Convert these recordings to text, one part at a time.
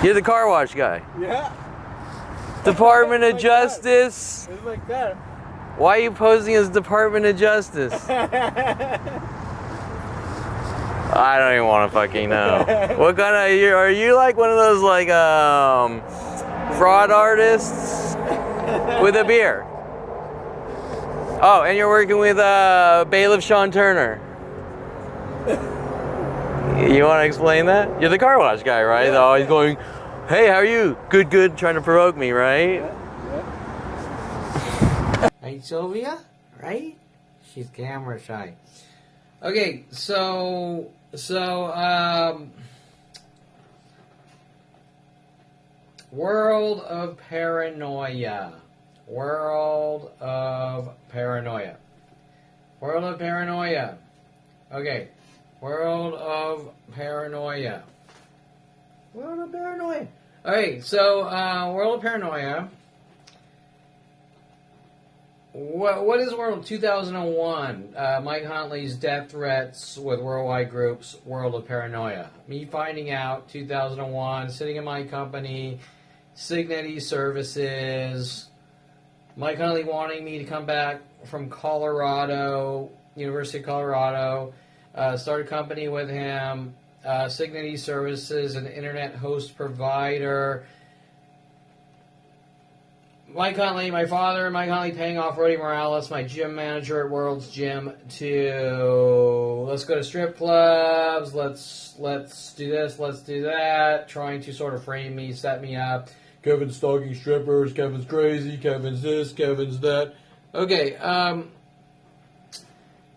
You're the car wash guy. Yeah. Department of Justice. It's like that. Why are you posing as Department of Justice? I don't even want to fucking know. What kind of are you like one of those like fraud artists with a beer? Oh, and you're working with bailiff Sean Turner. You want to explain that? You're the car wash guy, right? Yeah. Always going, hey, how are you? Good, good, trying to provoke me, right? Yeah. Right, Sylvia? Right? She's camera shy. Okay, so world of paranoia. World of paranoia. World of paranoia. Okay. World of paranoia. World of paranoia. Alright, so world of paranoia. What is World 2001? Mike Huntley's death threats with worldwide groups, World of Paranoia. Me finding out 2001, sitting in my company, Signity Services. Mike Huntley wanting me to come back from Colorado, University of Colorado, start a company with him. Signity Services, an internet host provider. Mike Huntley, my father, Mike Huntley paying off Rody Morales, my gym manager at World's Gym, to let's go to strip clubs, let's do this, let's do that, trying to sort of frame me, set me up. Kevin's stalking strippers, Kevin's crazy, Kevin's this, Kevin's that. Okay,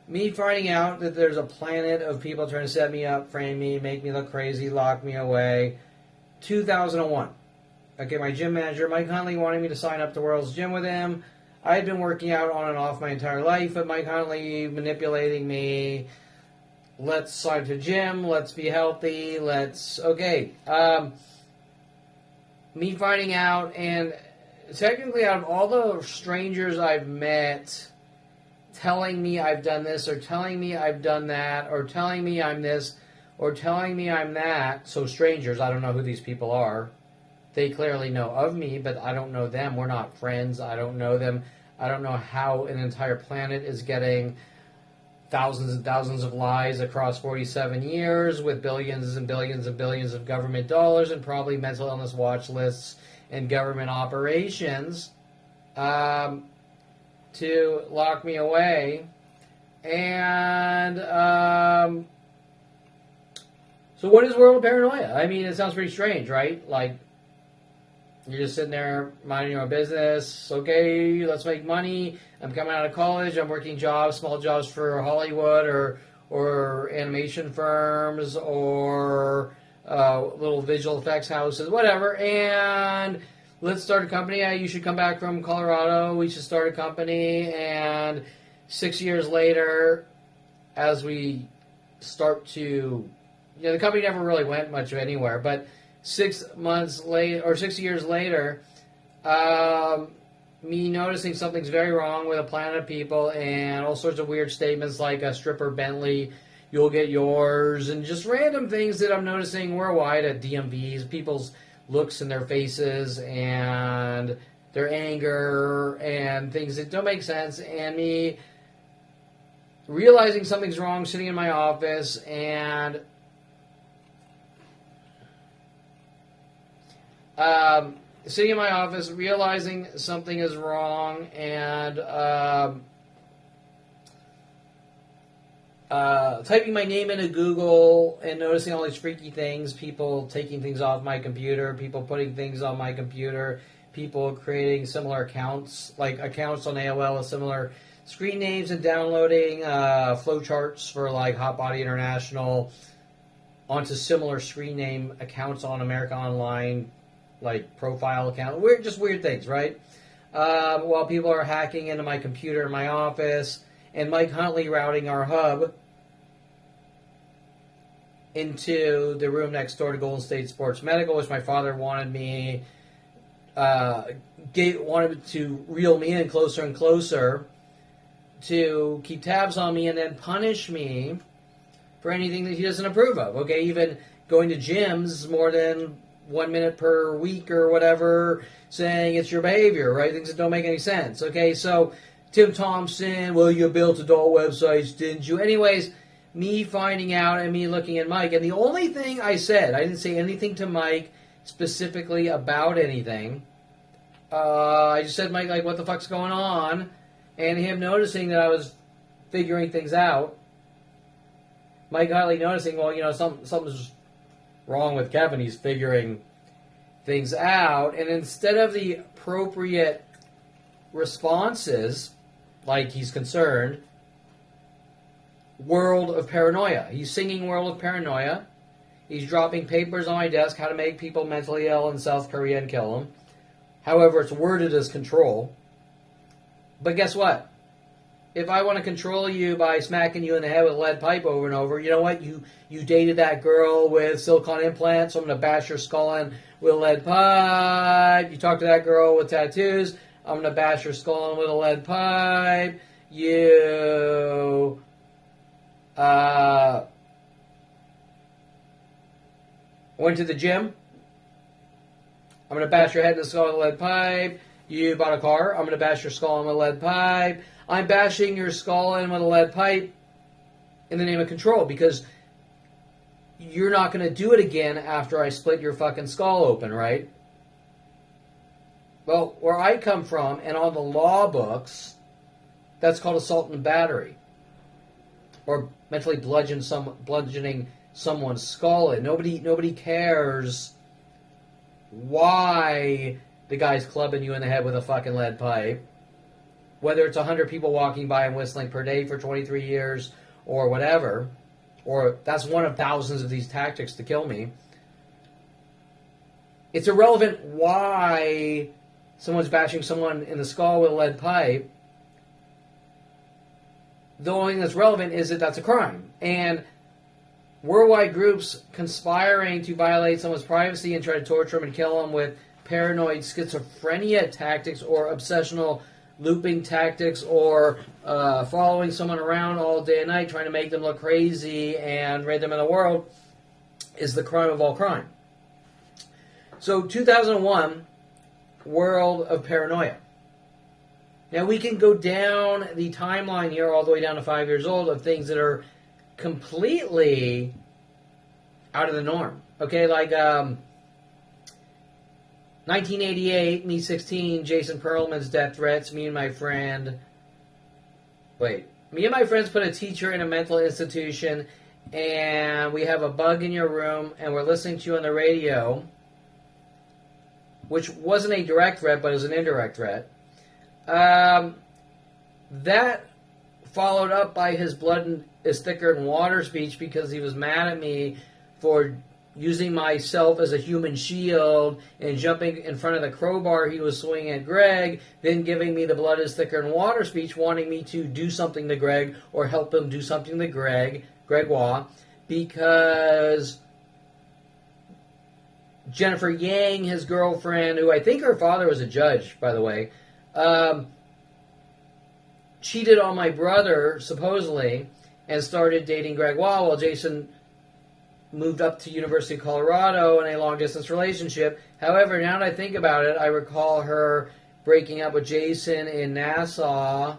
me finding out that there's a planet of people trying to set me up, frame me, make me look crazy, lock me away. 2001. Okay, my gym manager, Mike Huntley, wanted me to sign up to World's Gym with him. I had been working out on and off my entire life, but Mike Huntley manipulating me. Let's sign to gym. Let's be healthy. Me finding out, and technically out of all the strangers I've met telling me I've done this, or telling me I've done that, or telling me I'm this, or telling me I'm that, so strangers, I don't know who these people are. They clearly know of me, but I don't know them. We're not friends. I don't know them. I don't know how an entire planet is getting thousands and thousands of lies across 47 years with billions and billions and billions of government dollars and probably mental illness watch lists and government operations to lock me away. And so what is World of Paranoia? I mean, it sounds pretty strange, right? Like, you're just sitting there minding your own business. Okay, let's make money. I'm coming out of college. I'm working jobs, small jobs for Hollywood or animation firms or little visual effects houses, whatever. And let's start a company. You should come back from Colorado. We should start a company. And 6 years later, as we start to, the company never really went much of anywhere, but 6 months later, or 6 years later, me noticing something's very wrong with a planet of people and all sorts of weird statements like a stripper Bentley, you'll get yours, and just random things that I'm noticing worldwide at DMVs, people's looks in their faces and their anger and things that don't make sense, and me realizing something's wrong sitting in my office and sitting in my office, realizing something is wrong, and typing my name into Google and noticing all these freaky things, people taking things off my computer, people putting things on my computer, people creating similar accounts, like accounts on AOL with similar screen names, and downloading flowcharts for like Hot Body International onto similar screen name accounts on America Online, like profile account, weird things, right? While people are hacking into my computer in my office, and Mike Huntley routing our hub into the room next door to Golden State Sports Medical, which my father wanted me, wanted to reel me in closer and closer to keep tabs on me and then punish me for anything that he doesn't approve of. Okay, even going to gyms more than 1 minute per week or whatever, saying it's your behavior, right? Things that don't make any sense. Okay, so Tim Thompson, well, you built adult websites, didn't you? Anyways, me finding out and me looking at Mike, and the only thing I said, I didn't say anything to Mike specifically about anything. I just said, Mike, like, what the fuck's going on? And him noticing that I was figuring things out. Mike Hartley noticing, well, you know, something's wrong with Kevin. He's figuring things out. And instead of the appropriate responses, like he's concerned, World of Paranoia. He's singing World of Paranoia. He's dropping papers on my desk, how to make people mentally ill in South Korea and kill them. However, it's worded as control. But guess what? If I want to control you by smacking you in the head with a lead pipe over and over, you know what? You dated that girl with silicone implants, so I'm going to bash your skull in with a lead pipe. You talk to that girl with tattoos, I'm going to bash your skull in with a lead pipe. You went to the gym, I'm going to bash your head in the skull with a lead pipe. You bought a car, I'm going to bash your skull in with a lead pipe. I'm bashing your skull in with a lead pipe in the name of control, because you're not going to do it again after I split your fucking skull open, right? Well, where I come from, and on the law books, that's called assault and battery. Or mentally bludgeoning someone's skull in. Nobody cares why the guy's clubbing you in the head with a fucking lead pipe. Whether it's 100 people walking by and whistling per day for 23 years or whatever, or that's one of thousands of these tactics to kill me. It's irrelevant why someone's bashing someone in the skull with a lead pipe. The only thing that's relevant is that that's a crime. And worldwide groups conspiring to violate someone's privacy and try to torture them and kill them with paranoid schizophrenia tactics or obsessional looping tactics, or following someone around all day and night trying to make them look crazy and rid them of the world, is the crime of all crime. So 2001, World of Paranoia. Now we can go down the timeline here all the way down to 5 years old of things that are completely out of the norm. Okay, like 1988, me 16, Jason Perlman's death threats. Me and my friends put a teacher in a mental institution, and we have a bug in your room, and we're listening to you on the radio, which wasn't a direct threat, but it was an indirect threat. That followed up by his blood is thicker than water speech, because he was mad at me for using myself as a human shield and jumping in front of the crowbar he was swinging at Greg, then giving me the blood is thicker than water speech, wanting me to do something to Greg or help him do something to Gregoire, because Jennifer Yang, his girlfriend, who I think her father was a judge, by the way, cheated on my brother, supposedly, and started dating Gregoire while Jason moved up to University of Colorado in a long-distance relationship. However, now that I think about it, I recall her breaking up with Jason in Nassau,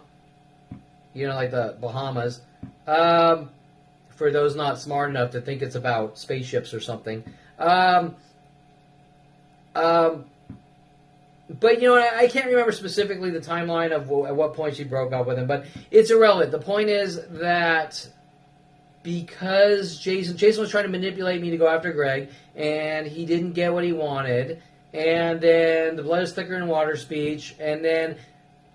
you know, like the Bahamas, for those not smart enough to think it's about spaceships or something. But, you know, I can't remember specifically the timeline of at what point she broke up with him, but it's irrelevant. The point is that because Jason was trying to manipulate me to go after Greg, and he didn't get what he wanted, and then the blood is thicker than water speech, and then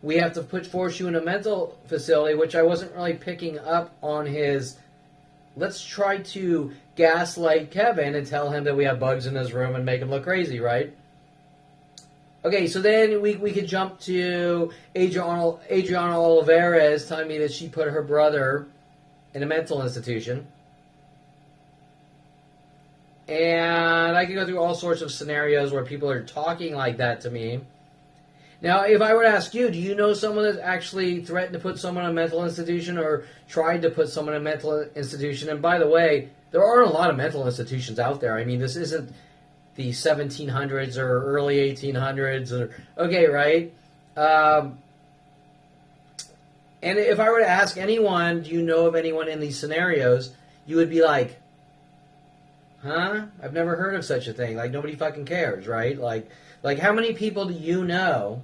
we have to force you in a mental facility, which I wasn't really picking up on his, let's try to gaslight Kevin and tell him that we have bugs in his room and make him look crazy, right? Okay, so then we could jump to Adriana Olivares telling me that she put her brother in a mental institution. And I could go through all sorts of scenarios where people are talking like that to me. Now, if I were to ask you, do you know someone that's actually threatened to put someone in a mental institution or tried to put someone in a mental institution? And by the way, there aren't a lot of mental institutions out there. I mean, this isn't the 1700s or early 1800s. Okay, right? And if I were to ask anyone, do you know of anyone in these scenarios, you would be like, huh? I've never heard of such a thing. Like, nobody fucking cares, right? Like how many people do you know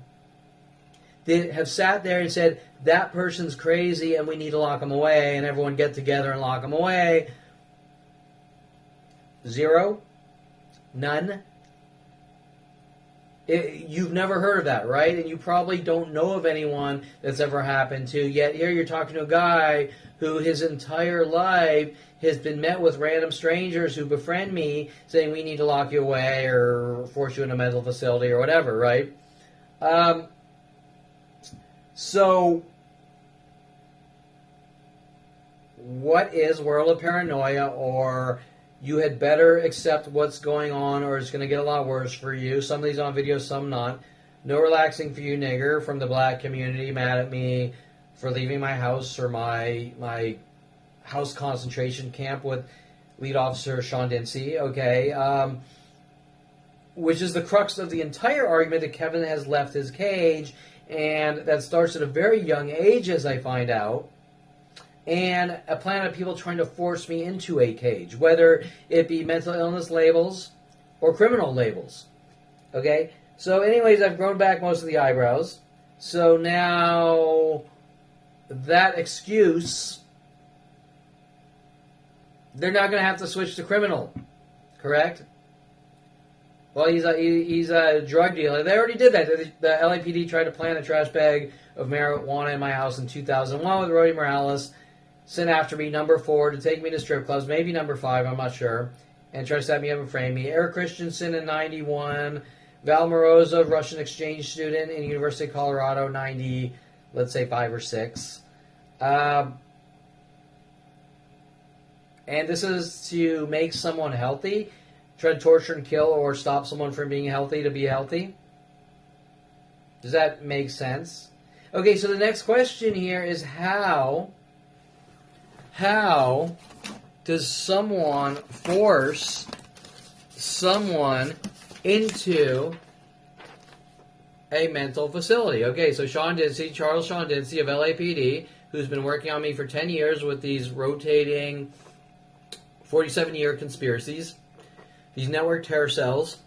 that have sat there and said, that person's crazy and we need to lock them away, and everyone get together and lock them away? Zero? None? You've never heard of that, right? And you probably don't know of anyone that's ever happened to. Yet here you're talking to a guy who his entire life has been met with random strangers who befriend me saying we need to lock you away or force you in a mental facility or whatever, right? So what is world of paranoia, or you had better accept what's going on or it's going to get a lot worse for you? Some of these on video, some not. No relaxing for you, nigger, from the black community, mad at me for leaving my house or my house concentration camp with lead officer Sean Dempsey, okay? Which is the crux of the entire argument, that Kevin has left his cage, and that starts at a very young age, as I find out. And a plan of people trying to force me into a cage, whether it be mental illness labels or criminal labels. Okay? So anyways, I've grown back most of the eyebrows. So now that excuse, they're not going to have to switch to criminal. Correct? Well, he's a drug dealer. They already did that. The LAPD tried to plant a trash bag of marijuana in my house in 2001 with Roddy Morales. Sent after me, number 4, to take me to strip clubs, maybe number 5, I'm not sure, and try to set me up and frame me. Eric Christensen in 91, Val Morozov, Russian exchange student in University of Colorado, 90, let's say 5 or 6. And this is to make someone healthy, try to torture and kill or stop someone from being healthy to be healthy. Does that make sense? Okay, so the next question here is how does someone force someone into a mental facility? Okay, so Charles Sean Dempsey of LAPD, who's been working on me for 10 years with these rotating 47-year conspiracies, these network terror cells.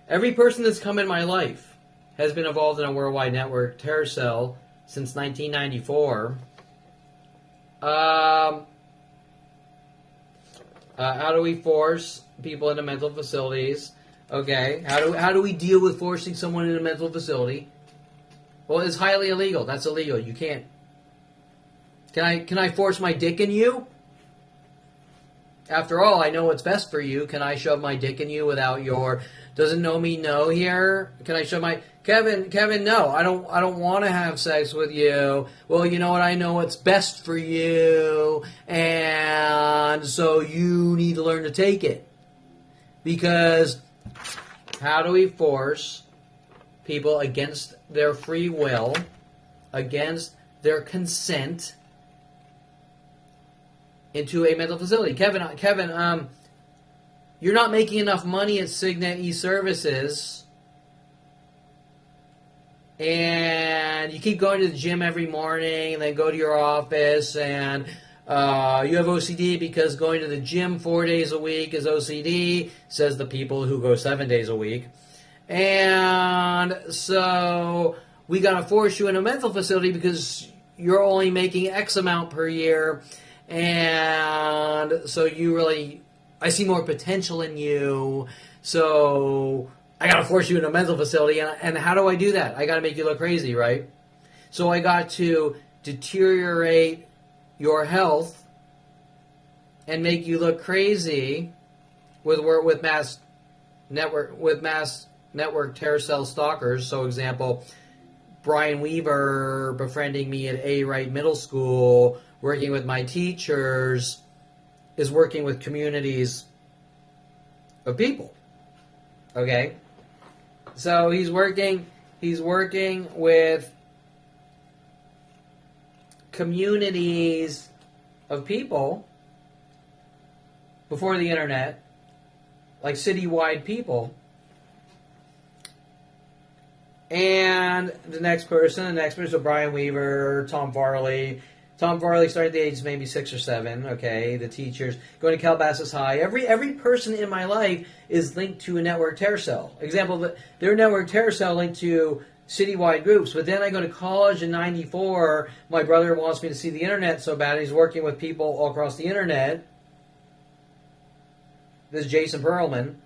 Every person that's come in my life has been involved in a worldwide network terror cell since 1994. How do we force people into mental facilities? Okay, how do we deal with forcing someone into a mental facility? Well, it's highly illegal. That's illegal. You can't. Can I force my dick in you? After all, I know what's best for you. Can I shove my dick in you without your doesn't know me know here? Can I shove my Kevin, no. I don't want to have sex with you. Well, you know what? I know what's best for you, and so you need to learn to take it. Because how do we force people against their free will, against their consent, into a mental facility? Kevin, you're not making enough money at Signet eServices, and you keep going to the gym every morning, and then go to your office, and you have OCD because going to the gym 4 days a week is OCD, says the people who go 7 days a week. And so we got to force you in a mental facility because you're only making X amount per year. And so I see more potential in you, so I got to force you in a mental facility. And how do I do that? I got to make you look crazy, right? So I got to deteriorate your health and make you look crazy with mass network terror cell stalkers. So, example, Brian Weaver befriending me at A. Wright Middle School, working with my teachers, is working with communities of people. Okay? So he's working with communities of people before the internet, like citywide people. And the next person, so Brian Weaver, Tom Farley. Tom Farley started at the age of maybe 6 or 7, okay, the teachers. Going to Calabasas High. Every person in my life is linked to a network terror cell. Example, their network terror cell linked to citywide groups. But then I go to college in 94. My brother wants me to see the internet so bad. He's working with people all across the internet. This is Jason Perlman.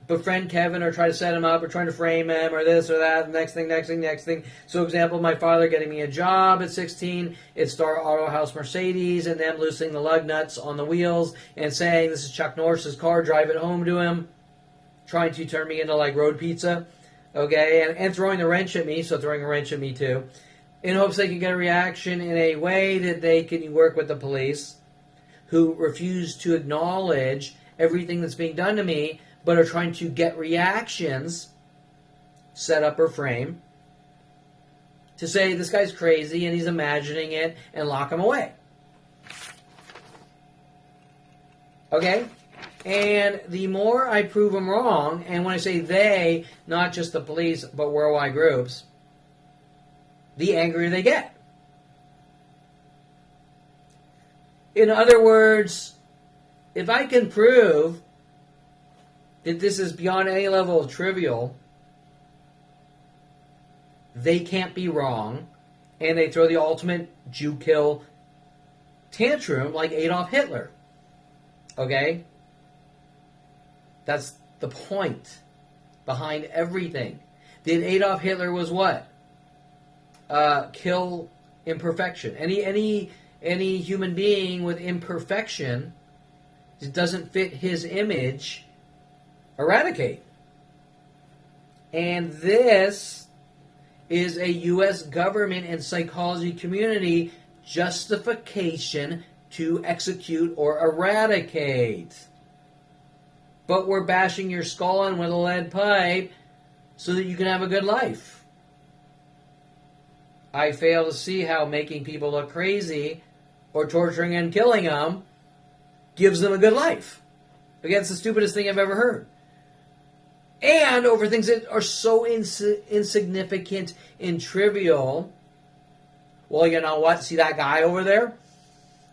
Befriend Kevin or try to set him up or trying to frame him or this or that, next thing. So example, my father getting me a job at 16, it's Star Auto House Mercedes and them loosening the lug nuts on the wheels and saying this is Chuck Norris's car, drive it home to him, trying to turn me into like road pizza, okay, and throwing the wrench at me, so throwing a wrench at me too, in hopes they can get a reaction in a way that they can work with the police who refuse to acknowledge everything that's being done to me, but are trying to get reactions, set up or frame, to say this guy's crazy and he's imagining it and lock him away. Okay? And the more I prove them wrong, and when I say they, not just the police, but worldwide groups, the angrier they get. In other words, if I can prove that this is beyond any level of trivial, they can't be wrong, and they throw the ultimate Jew kill tantrum like Adolf Hitler. Okay? That's the point behind everything. That Adolf Hitler was what? Kill imperfection. Any human being with imperfection that doesn't fit his image, eradicate. And this is a U.S. government and psychology community justification to execute or eradicate. But we're bashing your skull in with a lead pipe so that you can have a good life. I fail to see how making people look crazy or torturing and killing them gives them a good life. Again, it's the stupidest thing I've ever heard. And over things that are so insignificant and trivial. Well, you know what? See that guy over there?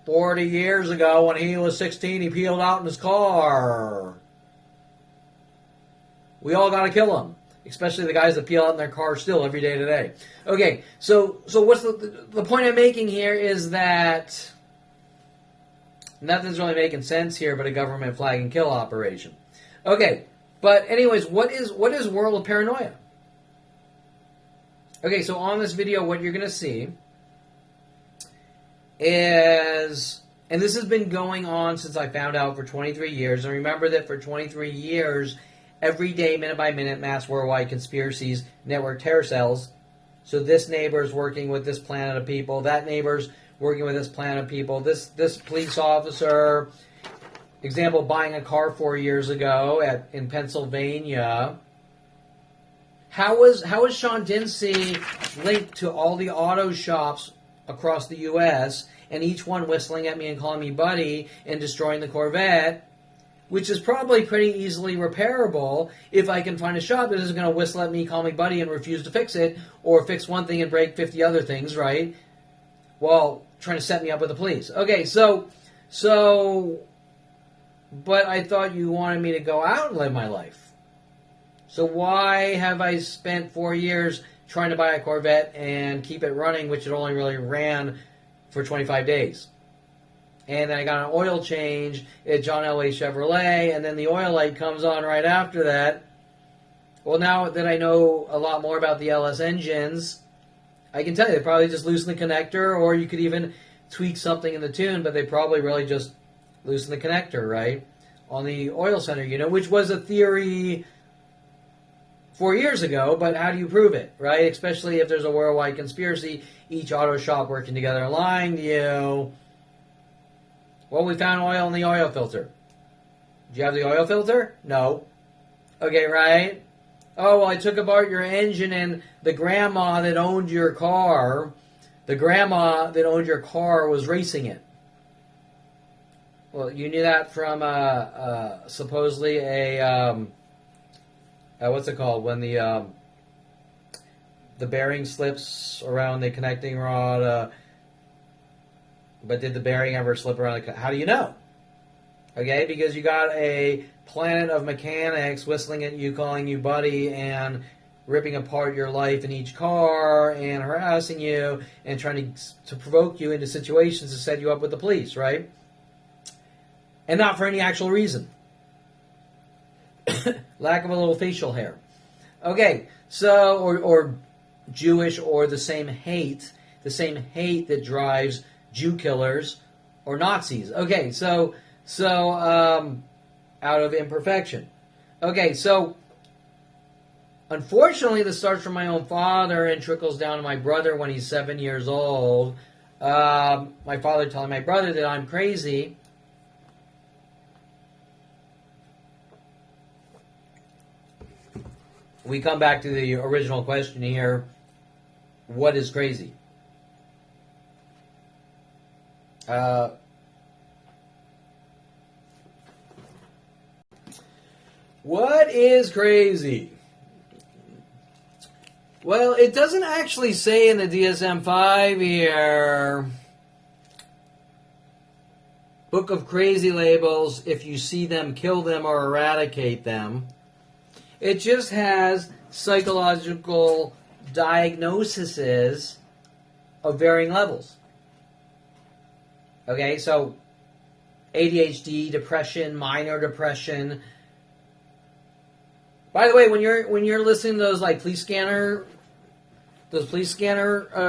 40 years ago when he was 16, he peeled out in his car. We all got to kill him. Especially the guys that peel out in their cars still every day today. Okay, so what's the point I'm making here is that nothing's really making sense here but a government flag and kill operation. Okay. But anyways, what is world of paranoia? Okay, so on this video, what you're going to see is, and this has been going on since I found out for 23 years, and remember that for 23 years, every day, minute by minute, mass worldwide conspiracies, network terror cells. So this neighbor's working with this planet of people, that neighbor's working with this planet of people, this police officer. Example, buying a car 4 years ago in Pennsylvania. How is Sean Dinsey linked to all the auto shops across the U.S. and each one whistling at me and calling me buddy and destroying the Corvette, which is probably pretty easily repairable if I can find a shop that isn't going to whistle at me, call me buddy, and refuse to fix it, or fix one thing and break 50 other things, right? While trying to set me up with the police. Okay, so... But I thought you wanted me to go out and live my life. So why have I spent 4 years trying to buy a Corvette and keep it running, which it only really ran for 25 days? And then I got an oil change at John Elway Chevrolet, and then the oil light comes on right after that. Well, now that I know a lot more about the LS engines, I can tell you they probably just loosen the connector, or you could even tweak something in the tune, but they probably really just loosen the connector, right, on the oil center unit, which was a theory 4 years ago, but how do you prove it, right? Especially if there's a worldwide conspiracy, each auto shop working together and lying to you. Well, we found oil in the oil filter. Do you have the oil filter? No. Okay, right? Oh, well, I took apart your engine and the grandma that owned your car was racing it. Well, you knew that from supposedly a what's it called when the bearing slips around the connecting rod. But did the bearing ever slip around? How do you know? Okay, because you got a planet of mechanics whistling at you, calling you buddy, and ripping apart your life in each car, and harassing you, and trying to provoke you into situations to set you up with the police, right? And not for any actual reason. Lack of a little facial hair. Okay, so, or Jewish, or the same hate that drives Jew killers or Nazis. Okay, so out of imperfection. Okay, so unfortunately, this starts from my own father and trickles down to my brother when he's 7 years old. My father telling my brother that I'm crazy. We come back to the original question here. What is crazy? What is crazy? Well, it doesn't actually say in the DSM-5 here. Book of Crazy labels, if you see them, kill them or eradicate them. It just has psychological diagnoses of varying levels. Okay, so ADHD, depression, minor depression. By the way, when you're listening to those police scanner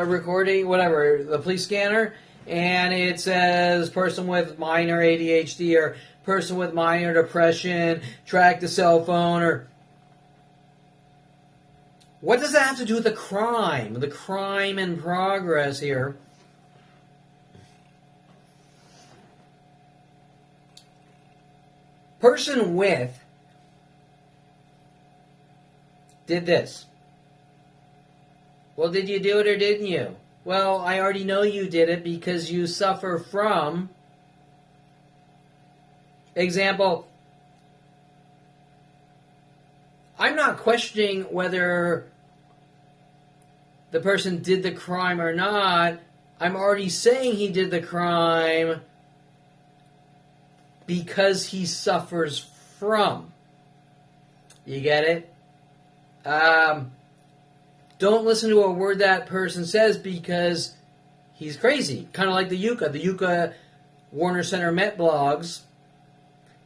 recording, whatever, the police scanner, and it says person with minor ADHD or person with minor depression, track the cell phone, or what does that have to do with the crime? The crime in progress here. Person with did this. Well, did you do it or didn't you? Well, I already know you did it because you suffer from. Example, I'm not questioning whether the person did the crime or not. I'm already saying he did the crime because he suffers from. You get it? Don't listen to a word that person says because he's crazy. Kind of like the Yucca Warner Center Met blogs.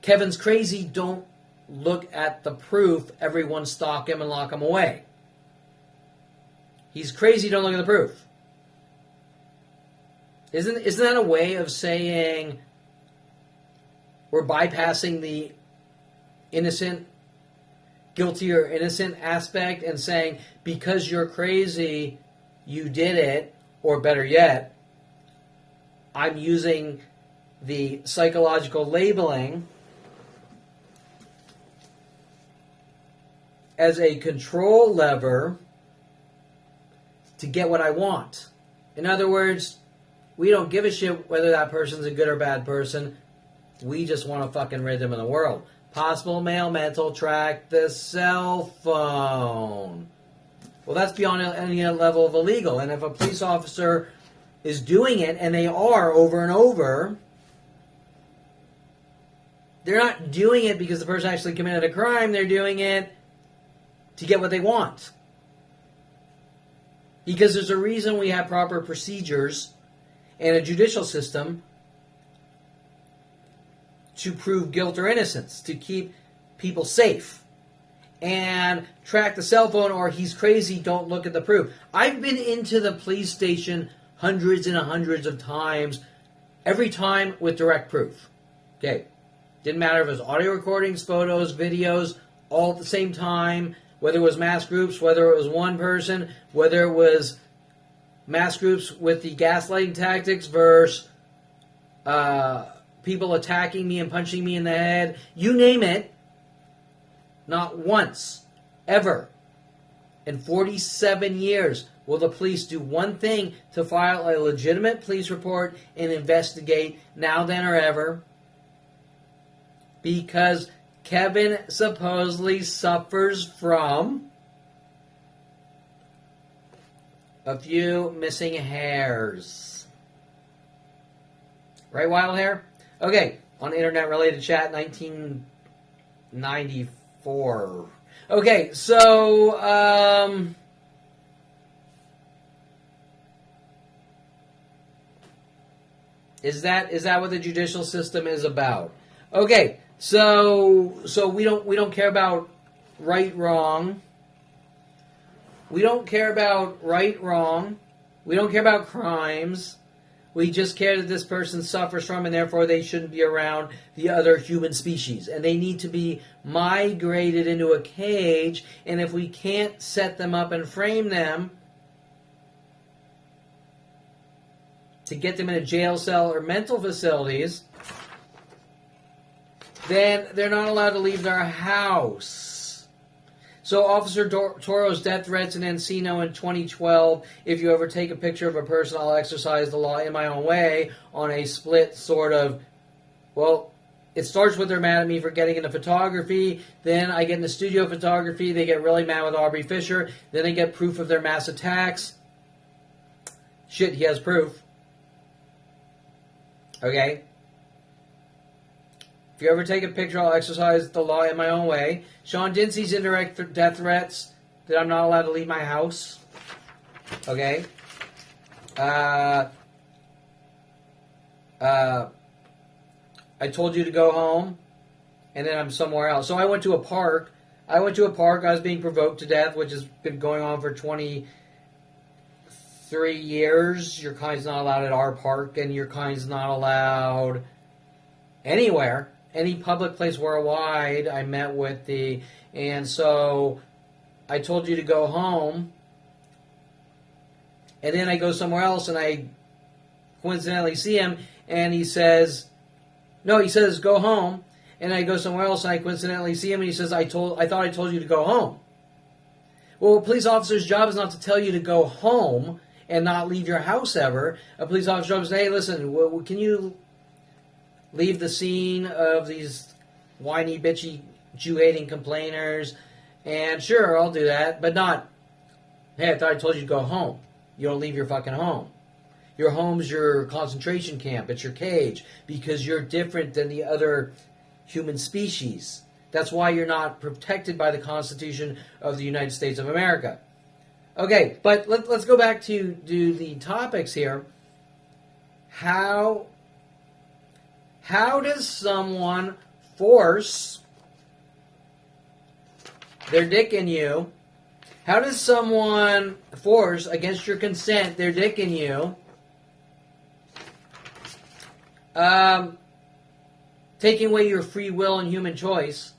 Kevin's crazy, don't look at the proof. Everyone stalk him and lock him away. He's crazy, don't look at the proof. Isn't that a way of saying we're bypassing the innocent, guilty or innocent aspect and saying because you're crazy, you did it, or better yet, I'm using the psychological labeling as a control lever to get what I want. In other words, we don't give a shit whether that person's a good or bad person. We just want to fucking rid them of the world. Possible male mental, track the cell phone. Well, that's beyond any level of illegal. And if a police officer is doing it, and they are over and over, they're not doing it because the person actually committed a crime. They're doing it to get what they want. Because there's a reason we have proper procedures and a judicial system to prove guilt or innocence, to keep people safe. And track the cell phone or he's crazy, don't look at the proof. I've been into the police station hundreds and hundreds of times, every time with direct proof. Okay. Didn't matter if it was audio recordings, photos, videos, all at the same time, whether it was mass groups, whether it was one person, whether it was mass groups with the gaslighting tactics versus people attacking me and punching me in the head. You name it. Not once, ever, in 47 years, will the police do one thing to file a legitimate police report and investigate now, then, or ever. because Kevin supposedly suffers from a few missing hairs. Right, Wild Hair? Okay, on internet-related chat, 1994. Okay, so, Is that what the judicial system is about? Okay, so we don't care about right wrong. We don't care about right wrong. We don't care about crimes. We just care that this person suffers from, and therefore they shouldn't be around the other human species, and they need to be migrated into a cage. And if we can't set them up and frame them to get them in a jail cell or mental facilities, then they're not allowed to leave their house. So Officer Toro's death threats in Encino in 2012, if you ever take a picture of a person, I'll exercise the law in my own way, on a split sort of, well, it starts with they're mad at me for getting into photography, then I get into studio photography, they get really mad with Aubrey Fisher, then they get proof of their mass attacks. Shit, he has proof. Okay? If you ever take a picture, I'll exercise the law in my own way. Sean Dinsey's indirect death threats that I'm not allowed to leave my house. Okay? I told you to go home, and then I'm somewhere else. So I went to a park. I was being provoked to death, which has been going on for 23 years. Your kind's not allowed at our park, and your kind's not allowed anywhere. Any public place worldwide. I met with and so I told you to go home, and then I go somewhere else, and I coincidentally see him, and he says, go home, and I go somewhere else, and I coincidentally see him, and he says, I thought I told you to go home. Well, a police officer's job is not to tell you to go home and not leave your house ever. A police officer's job is to say, hey, listen, can you leave the scene of these whiny, bitchy, Jew-hating complainers? And sure, I'll do that, but not, hey, I thought I told you to go home. You don't leave your fucking home. Your home's your concentration camp. It's your cage, because you're different than the other human species. That's why you're not protected by the Constitution of the United States of America. Okay, but let's go back to the topics here. How does someone force their dick in you? How does someone force, against your consent, their dick in you? Taking away your free will and human choice.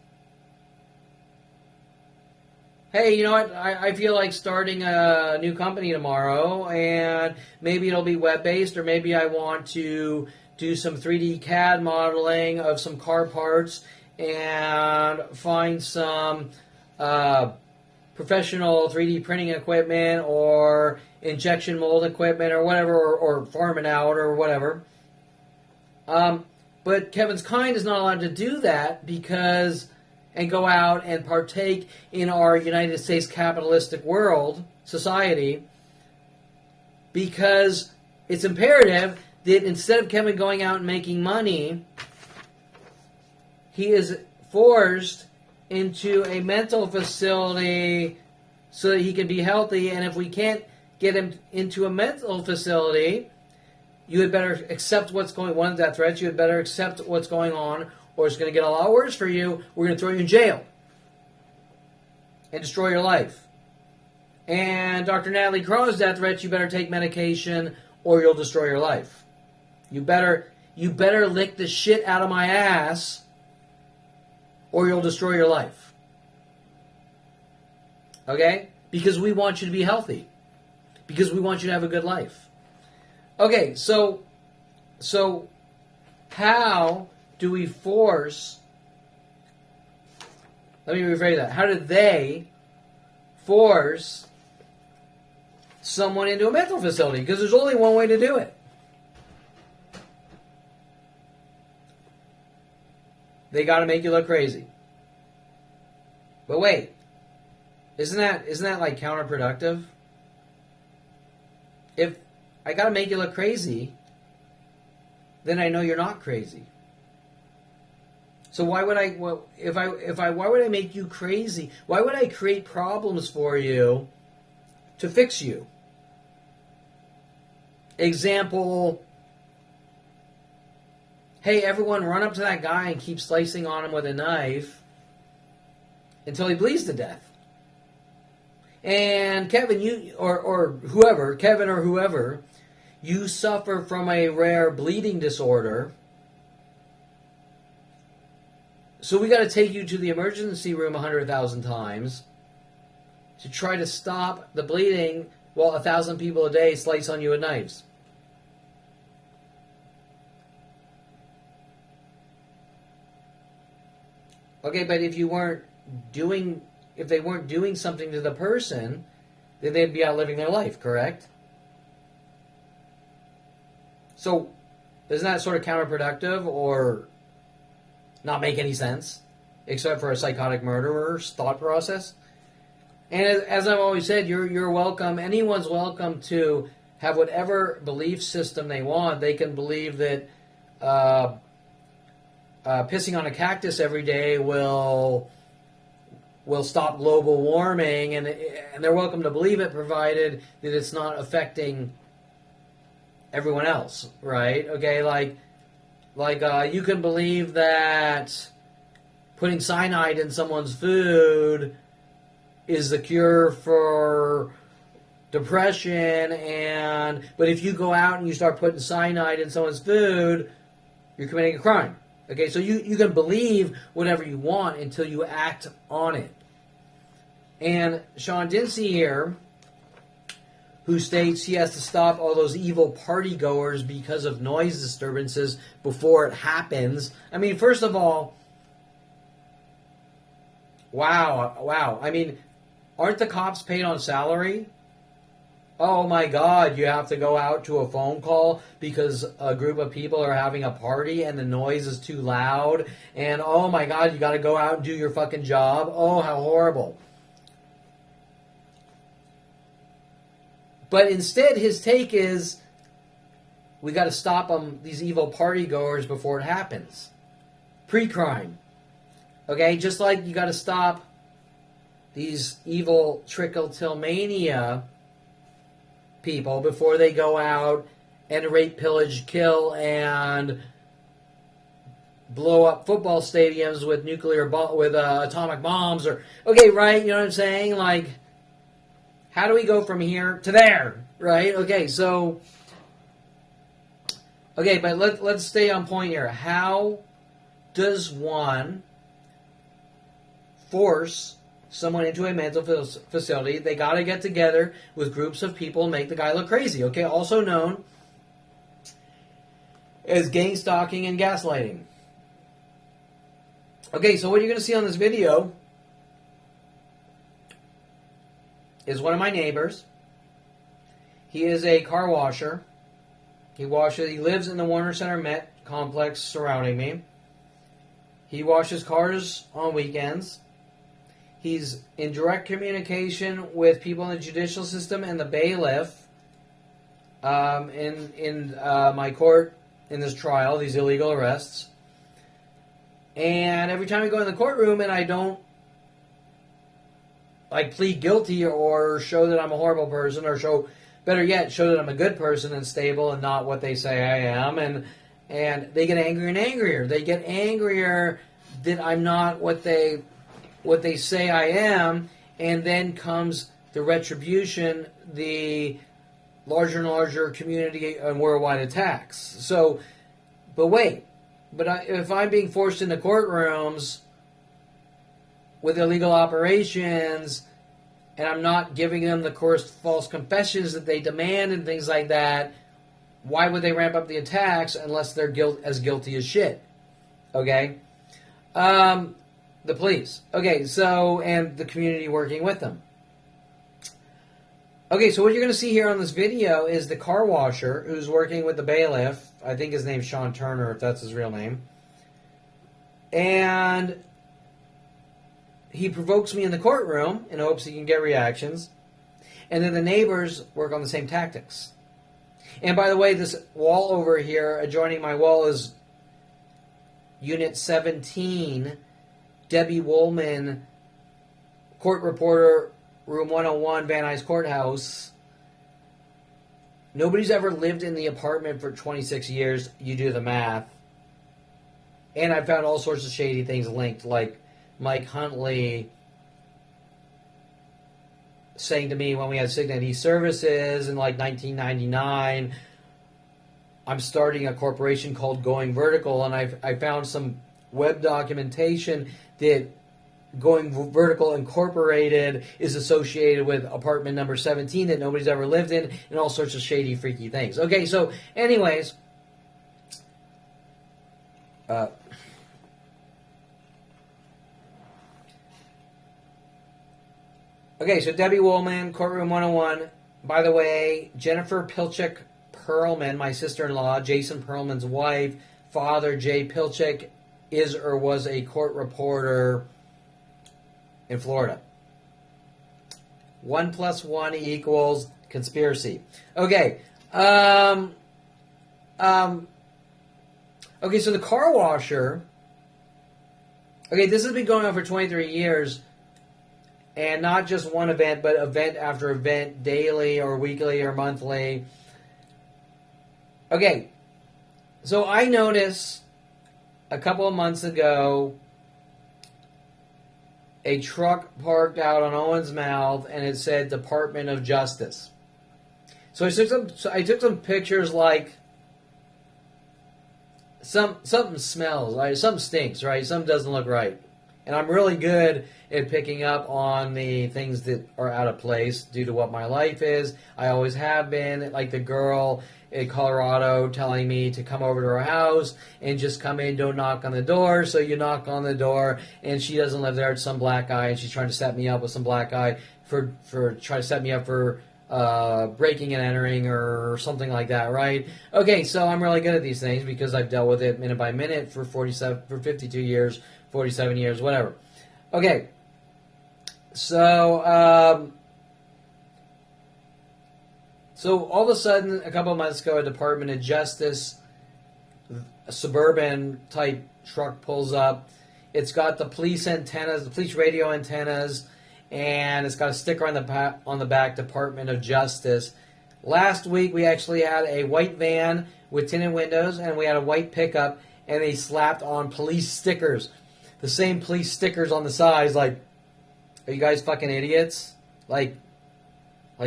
Hey, you know what? I feel like starting a new company tomorrow, and maybe it'll be web-based, or maybe I want to do some 3D CAD modeling of some car parts and find some professional 3D printing equipment or injection mold equipment or whatever, or farm it out or whatever. But Kevin's kind is not allowed to do that and go out and partake in our United States capitalistic world, society, because it's imperative that instead of Kevin going out and making money, he is forced into a mental facility so that he can be healthy. And if we can't get him into a mental facility, you had better accept what's going on. One of the death threats, you had better accept what's going on, or it's going to get a lot worse for you. We're going to throw you in jail and destroy your life. And Dr. Natalie Crow's death threats, you better take medication or you'll destroy your life. You better lick the shit out of my ass or you'll destroy your life. Okay? Because we want you to be healthy. Because we want you to have a good life. Okay, so how do we force... Let me rephrase that. How do they force someone into a mental facility? Because there's only one way to do it. they got to make you look crazy. But wait, isn't that like counterproductive? If I got to make you look crazy, then I know you're not crazy. So why would why would I make you crazy? Why would I create problems for you to fix you? Example, hey, everyone run up to that guy and keep slicing on him with a knife until he bleeds to death. And Kevin, Kevin or whoever, you suffer from a rare bleeding disorder. So we got to take you to the emergency room 100,000 times to try to stop the bleeding while 1,000 people a day slice on you with knives. Okay, but if they weren't doing something to the person, then they'd be out living their life, correct? So, isn't that sort of counterproductive or not make any sense, except for a psychotic murderer's thought process? And as I've always said, you're welcome. Anyone's welcome to have whatever belief system they want. They can believe that pissing on a cactus every day will stop global warming, and they're welcome to believe it, provided that it's not affecting everyone else, right? Okay, like you can believe that putting cyanide in someone's food is the cure for depression, but if you go out and you start putting cyanide in someone's food, you're committing a crime. Okay, so you can believe whatever you want until you act on it. And Sean Dinsey here, who states he has to stop all those evil party goers because of noise disturbances before it happens. I mean, first of all, wow. I mean, aren't the cops paid on salary? Oh my God, you have to go out to a phone call because a group of people are having a party and the noise is too loud. And oh my God, you got to go out and do your fucking job. Oh, how horrible. But instead, his take is, we got to stop them, these evil party goers, before it happens. Pre-crime. Okay, just like you got to stop these evil trichotillmania people before they go out and rape, pillage, kill, and blow up football stadiums with atomic bombs, or okay, right? You know what I'm saying? Like, how do we go from here to there, right? Okay, so but let's stay on point here. How does one force someone into a mental facility? They got to get together with groups of people and make the guy look crazy, okay? Also known as gang stalking and gaslighting. Okay, so what you're going to see on this video is one of my neighbors. He is a car washer. He lives in the Warner Center Met complex surrounding me. He washes cars on weekends. He's in direct communication with people in the judicial system and the bailiff in my court in this trial, these illegal arrests. And every time I go in the courtroom and I don't plead guilty or show that I'm a horrible person, or show that I'm a good person and stable and not what they say I am, and they get angrier and angrier. They get angrier that I'm not what they say I am, and then comes the retribution, the larger and larger community and worldwide attacks. So, if I'm being forced into courtrooms with illegal operations, and I'm not giving them the coerced false confessions that they demand and things like that, why would they ramp up the attacks unless they're as guilty as shit? Okay? The police. Okay, so, and the community working with them. Okay, so what you're going to see here on this video is the car washer who's working with the bailiff. I think his name's Sean Turner, if that's his real name. And he provokes me in the courtroom in hopes he can get reactions. And then the neighbors work on the same tactics. And by the way, this wall over here, adjoining my wall, is Unit 17, Debbie Woolman, court reporter, room 101, Van Nuys Courthouse. Nobody's ever lived in the apartment for 26 years. You do the math. And I found all sorts of shady things linked, like Mike Huntley saying to me when we had Signity services in like 1999, I'm starting a corporation called Going Vertical, and I found some web documentation that Going Vertical Incorporated is associated with apartment number 17 that nobody's ever lived in, and all sorts of shady, freaky things. Okay, so anyways, okay, so Debbie Woolman, Courtroom 101. By the way, Jennifer Pilchick Perlman, my sister-in-law, Jason Perlman's wife, father Jay Pilchick, is or was a court reporter in Florida. 1 + 1 equals conspiracy. Okay. Okay, so the car washer. Okay, this has been going on for 23 years. And not just one event, but event after event, daily or weekly or monthly. Okay, so I noticed a couple of months ago a truck parked out on Owen's Mouth, and it said Department of Justice. So I took some pictures, like something smells, right? Something stinks, right? Something doesn't look right. And I'm really good at picking up on the things that are out of place due to what my life is. I always have been, like the girl in Colorado telling me to come over to her house and just come in, don't knock on the door. So you knock on the door, and she doesn't live there. It's some black guy, and she's trying to set me up with some black guy for trying to set me up for breaking and entering or something like that, right? Okay, so I'm really good at these things because I've dealt with it minute by minute for 52 years, 47 years, whatever. Okay, so so all of a sudden, a couple of months ago, a Department of Justice, a suburban type truck pulls up. It's got the police antennas, the police radio antennas, and it's got a sticker on the back, Department of Justice. Last week, we actually had a white van with tinted windows, and we had a white pickup, and they slapped on police stickers. The same police stickers on the sides, like, are you guys fucking idiots? Like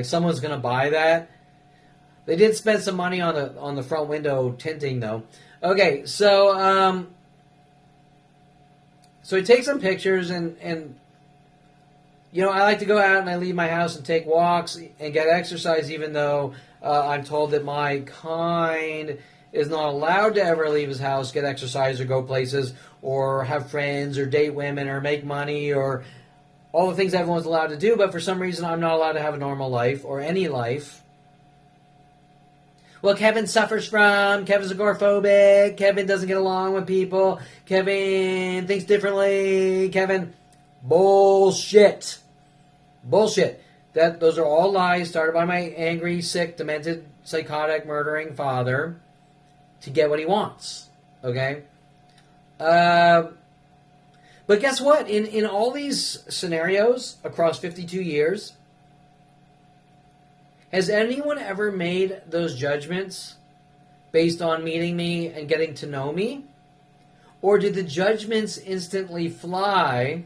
someone's gonna buy that? They did spend some money on the front window tinting, though. Okay, so I take some pictures, and you know, I like to go out and I leave my house and take walks and get exercise, even though I'm told that my kind is not allowed to ever leave his house, get exercise, or go places, or have friends, or date women, or make money, or all the things everyone's allowed to do. But for some reason, I'm not allowed to have a normal life or any life. Well, Kevin suffers from, Kevin's agoraphobic, Kevin doesn't get along with people, Kevin thinks differently, Kevin, bullshit. Bullshit. Those are all lies started by my angry, sick, demented, psychotic, murdering father to get what he wants. Okay? But guess what? In all these scenarios across 52 years, has anyone ever made those judgments based on meeting me and getting to know me? Or did the judgments instantly fly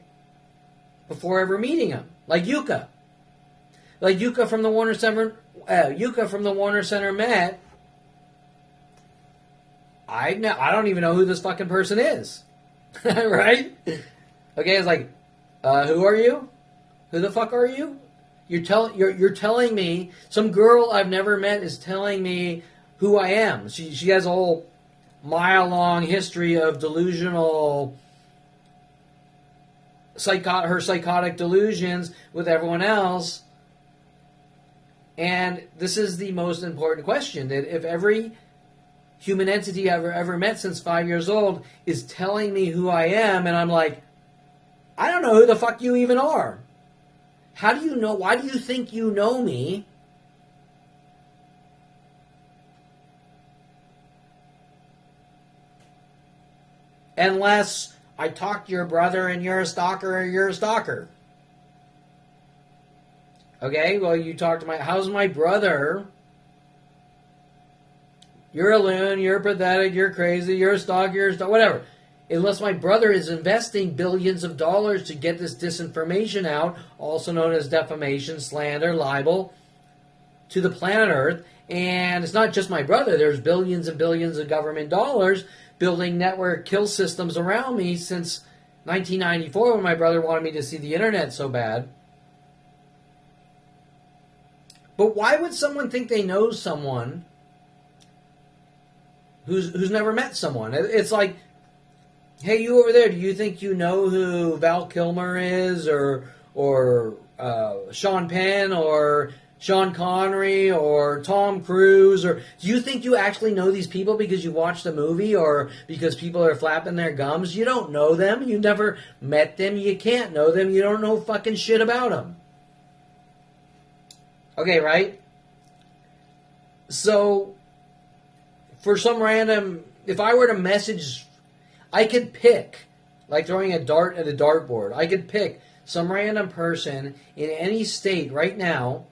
before ever meeting him? Like Yuka. Like Yuka from the Warner Center. Met. I don't even know who this fucking person is. Right? Okay, it's like, who are you? Who the fuck are you? You're telling me, some girl I've never met is telling me who I am. She has a whole mile-long history of delusional, her psychotic delusions with everyone else. And this is the most important question, that if every human entity I've ever met since 5 years old is telling me who I am, and I'm like, I don't know who the fuck you even are. How do you know? Why do you think you know me? Unless I talk to your brother and you're a stalker or you're a stalker. Okay, well, you talk to how's my brother? You're a loon, you're pathetic, you're crazy, you're a stalker, you're a stalker, whatever. Unless my brother is investing billions of dollars to get this disinformation out, also known as defamation, slander, libel, to the planet Earth. And it's not just my brother. There's billions and billions of government dollars building network kill systems around me since 1994 when my brother wanted me to see the internet so bad. But why would someone think they know someone who's never met someone? It's like, hey, you over there, do you think you know who Val Kilmer is, or Sean Penn, or Sean Connery, or Tom Cruise, or do you think you actually know these people because you watched a movie or because people are flapping their gums? You don't know them. You never met them. You can't know them. You don't know fucking shit about them. Okay, right? So, for some random, if I were to message, I could pick, like throwing a dart at a dartboard, I could pick some random person in any state right now,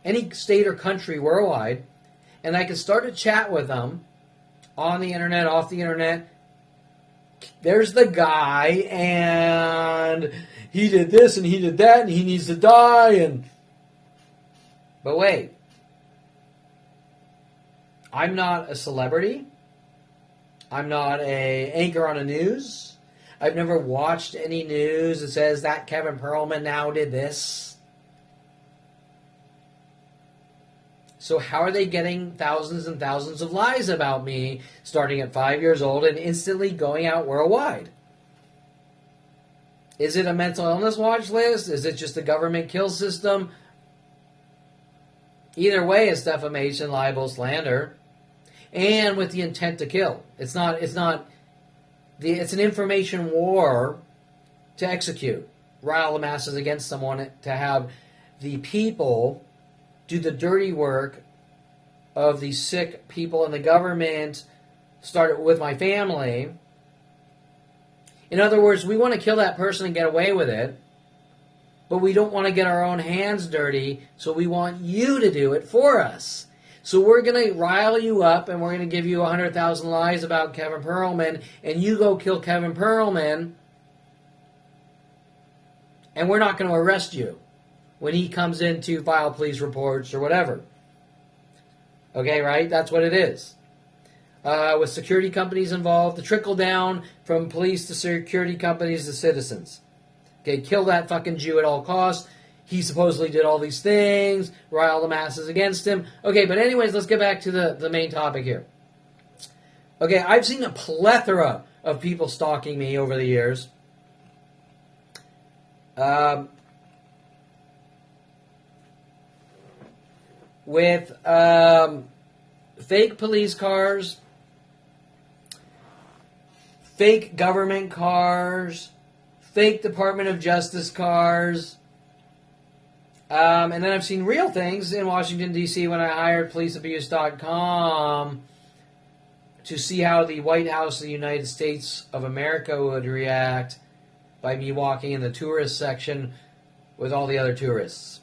any state or country worldwide, and I could start to chat with them on the internet, off the internet. There's the guy, and he did this, and he did that, and he needs to die, and... But wait. I'm not a celebrity. I'm not a anchor on the news. I've never watched any news that says that Kevin Perlman now did this. So how are they getting thousands and thousands of lies about me starting at 5 years old and instantly going out worldwide? Is it a mental illness watch list? Is it just a government kill system? Either way, it's defamation, libel, slander, and with the intent to kill. It's an information war to execute, rile the masses against someone, to have the people do the dirty work of the sick people in the government, start with my family. In other words, we want to kill that person and get away with it, but we don't want to get our own hands dirty, so we want you to do it for us. So we're going to rile you up, and we're going to give you 100,000 lies about Kevin Perlman, and you go kill Kevin Perlman, and we're not going to arrest you when he comes in to file police reports or whatever. Okay, right? That's what it is. With security companies involved, the trickle down from police to security companies to citizens. Okay, kill that fucking Jew at all costs. He supposedly did all these things, rile the masses against him. Okay, but anyways, let's get back to the main topic here. Okay, I've seen a plethora of people stalking me over the years. With fake police cars, fake government cars, fake Department of Justice cars. And then I've seen real things in Washington, D.C. when I hired policeabuse.com to see how the White House of the United States of America would react by me walking in the tourist section with all the other tourists,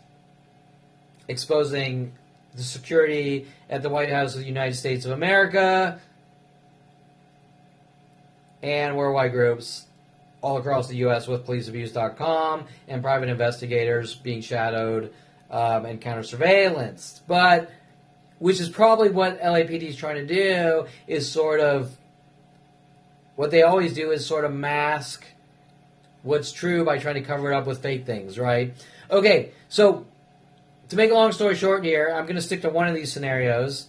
exposing the security at the White House of the United States of America and worldwide groups all across the U.S. with policeabuse.com and private investigators being shadowed and counter-surveillance. But, which is probably what LAPD is trying to do, is sort of, what they always do is sort of mask what's true by trying to cover it up with fake things, right? Okay, so, to make a long story short here, I'm going to stick to one of these scenarios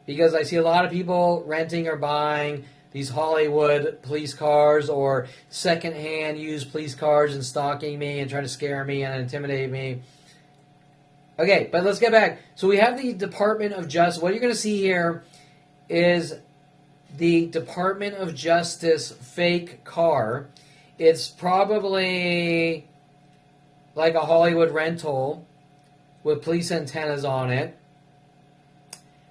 because I see a lot of people renting or buying these Hollywood police cars or secondhand used police cars and stalking me and trying to scare me and intimidate me. Okay, but let's get back. So we have the Department of Justice. What you're going to see here is the Department of Justice fake car. It's probably like a Hollywood rental with police antennas on it.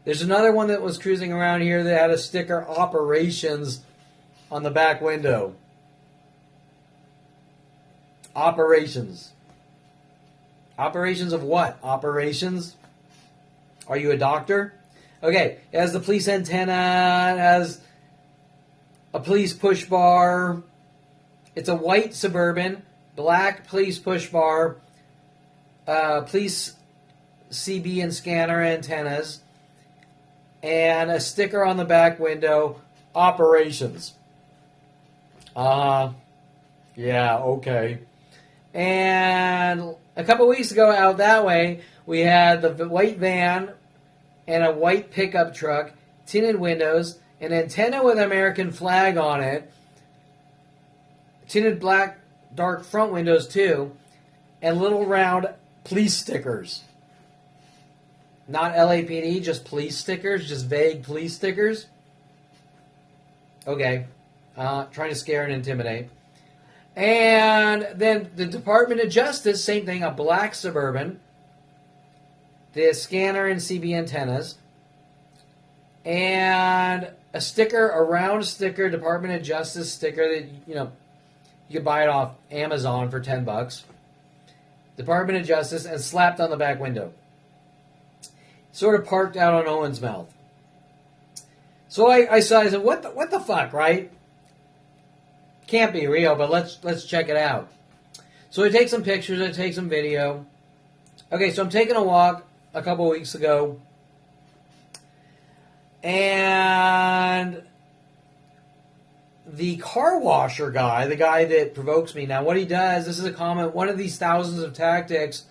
There's another one that was cruising around here that had a sticker, Operations, on the back window. Operations. Operations of what? Operations? Are you a doctor? Okay, it has the police antenna, it has a police push bar. It's a white Suburban, black police push bar, police CB and scanner antennas, and a sticker on the back window, Operations. Yeah, okay. And a couple weeks ago out that way, we had the white van and a white pickup truck, tinted windows, an antenna with an American flag on it, tinted black dark front windows too, and little round police stickers. Not LAPD, just police stickers, just vague police stickers. Okay. Trying to scare and intimidate. And then the Department of Justice, same thing, a black Suburban, the scanner and CB antennas, and a sticker, a round sticker, Department of Justice sticker that, you could buy it off Amazon for $10. Department of Justice, and slapped on the back window. Sort of parked out on Owen's Mouth. So I said, what the fuck, right? Can't be real, but let's check it out. So I take some pictures, I take some video. Okay, so I'm taking a walk a couple weeks ago, and the car washer guy, the guy that provokes me, now what he does, this is a comment, one of these thousands of tactics,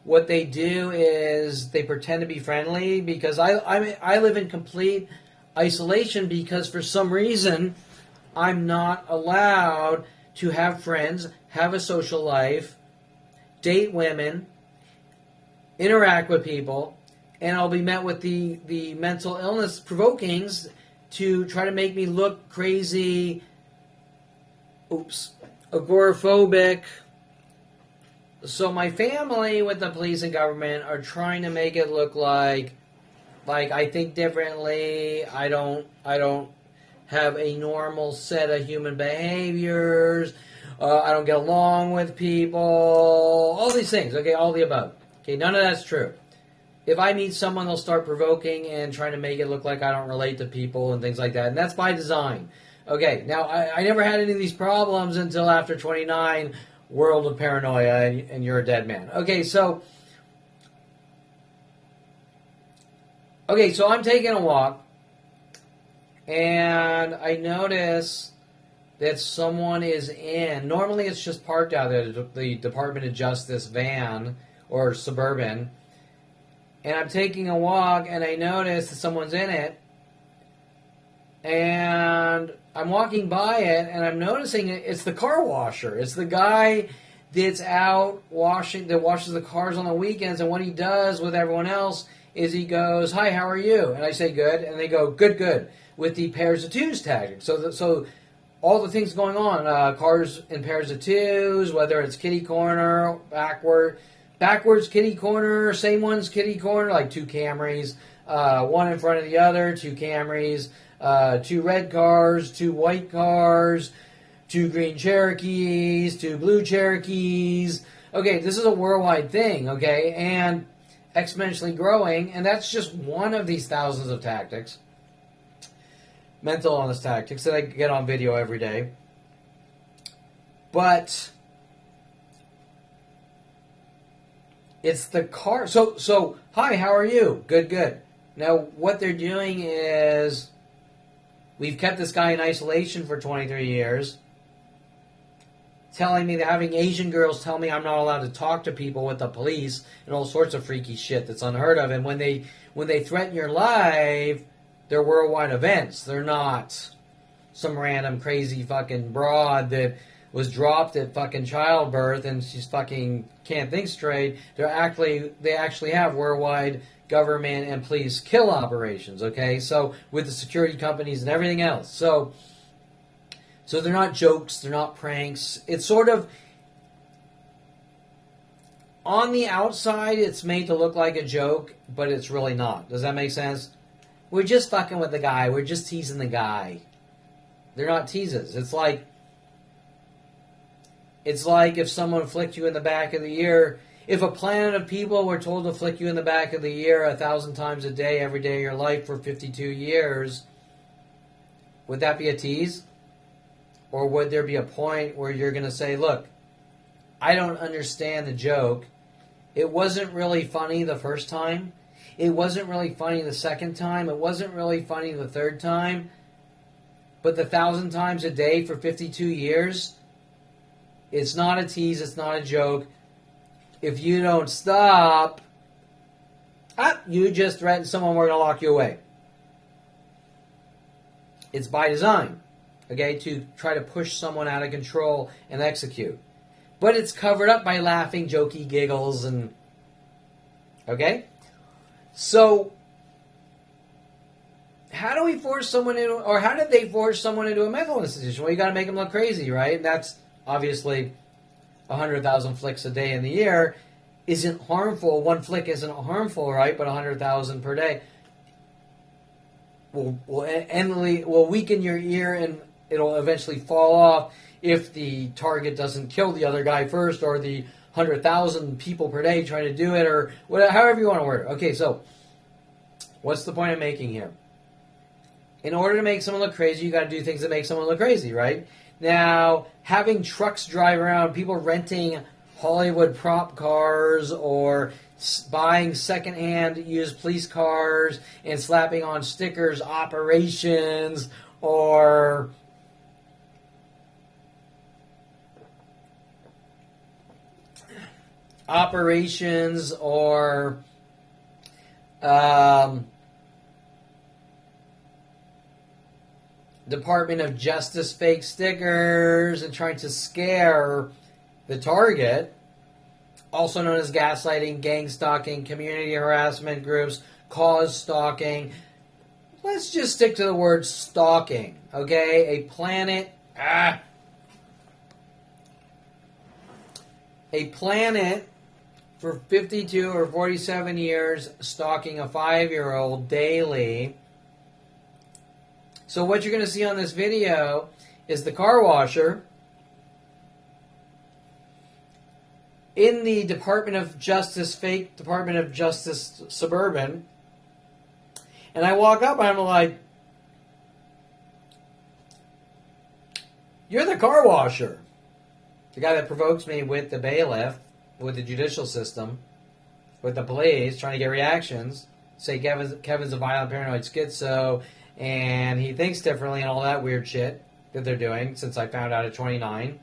what they do is they pretend to be friendly, because I live in complete isolation because for some reason I'm not allowed to have friends, have a social life, date women, interact with people, and I'll be met with the mental illness provokings to try to make me look crazy, agoraphobic. So my family with the police and government are trying to make it look like I think differently, I don't have a normal set of human behaviors, I don't get along with people, all these things, okay, all the above. Okay, none of that's true. If I meet someone, they'll start provoking and trying to make it look like I don't relate to people and things like that, and that's by design. Okay, now I never had any of these problems until after 29, world of paranoia, and you're a dead man. Okay, so I'm taking a walk, and I notice that someone is in. Normally, it's just parked out there, the Department of Justice van or Suburban, and I'm taking a walk, and I notice that someone's in it, and I'm walking by it, and I'm noticing it's the car washer. It's the guy that's out that washes the cars on the weekends, and what he does with everyone else is he goes, "Hi, how are you?" And I say, "Good," and they go, "Good, good," with the pairs of twos tactic. So all the things going on, cars in pairs of twos, whether it's kitty corner, backwards kitty corner, same one's kitty corner, like two Camrys, one in front of the other, two Camrys, two red cars, two white cars, two green Cherokees, two blue Cherokees. Okay, this is a worldwide thing, okay, and exponentially growing, and that's just one of these thousands of tactics, mental illness tactics, that I get on video every day. But it's the car. So, hi, how are you? Good, good. Now, what they're doing is, we've kept this guy in isolation for 23 years, telling me that having Asian girls tell me I'm not allowed to talk to people with the police and all sorts of freaky shit that's unheard of. And when they threaten your life, they're worldwide events. They're not some random crazy fucking broad that was dropped at fucking childbirth and she's fucking can't think straight, they actually have worldwide government and police kill operations, okay? So with the security companies and everything else. So they're not jokes, they're not pranks. It's sort of on the outside it's made to look like a joke, but it's really not. Does that make sense? We're just fucking with the guy. We're just teasing the guy. They're not teases. It's like if someone flicked you in the back of the ear. If a planet of people were told to flick you in the back of the ear 1,000 times a day, every day of your life for 52 years, would that be a tease? Or would there be a point where you're going to say, look, I don't understand the joke. It wasn't really funny the first time. It wasn't really funny the second time. It wasn't really funny the third time. But the 1,000 times a day for 52 years, it's not a tease, it's not a joke. If you don't stop, you just threatened someone, we're going to lock you away. It's by design, okay, to try to push someone out of control and execute. But it's covered up by laughing, jokey giggles, and, okay? So, how do we force someone into, or how did they force someone into a mental institution? Well, you got to make them look crazy, right? And that's obviously 100,000 flicks a day in the year isn't harmful. One flick isn't harmful, right? But 100,000 per day will weaken your ear and it'll eventually fall off if the target doesn't kill the other guy first, or the 100,000 people per day trying to do it, or whatever, however you want to word it. Okay, so what's the point I'm making here? In order to make someone look crazy, you got to do things that make someone look crazy, right? Now, having trucks drive around, people renting Hollywood prop cars or buying secondhand used police cars and slapping on stickers, operations, or Department of Justice fake stickers and trying to scare the target, also known as gaslighting, gang stalking, community harassment groups, cause stalking. Let's just stick to the word stalking, okay? A planet for 52 or 47 years stalking a 5-year-old daily. So what you're going to see on this video is the car washer in the Department of Justice, fake Department of Justice Suburban. And I walk up and I'm like, you're the car washer. The guy that provokes me with the bailiff, with the judicial system, with the police, trying to get reactions. Say Kevin's a violent, paranoid schizo, and he thinks differently and all that weird shit that they're doing since I found out at 29,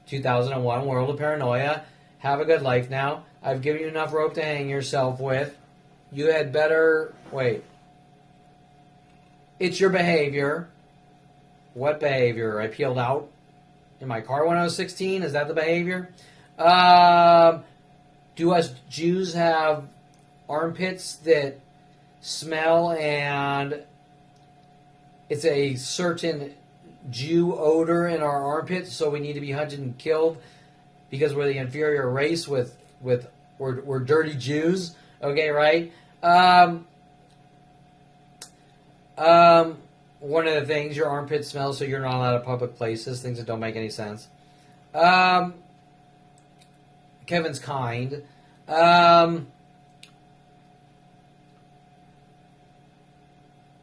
2001, world of paranoia. Have a good life now. I've given you enough rope to hang yourself with. You had better... Wait. It's your behavior. What behavior? I peeled out in my car when I was 16? Is that the behavior? Do us Jews have armpits that smell and it's a certain Jew odor in our armpits, so we need to be hunted and killed because we're the inferior race we're dirty Jews? Okay, right? One of the things, your armpit smells, so you're not allowed at public places, things that don't make any sense. Kevin's kind.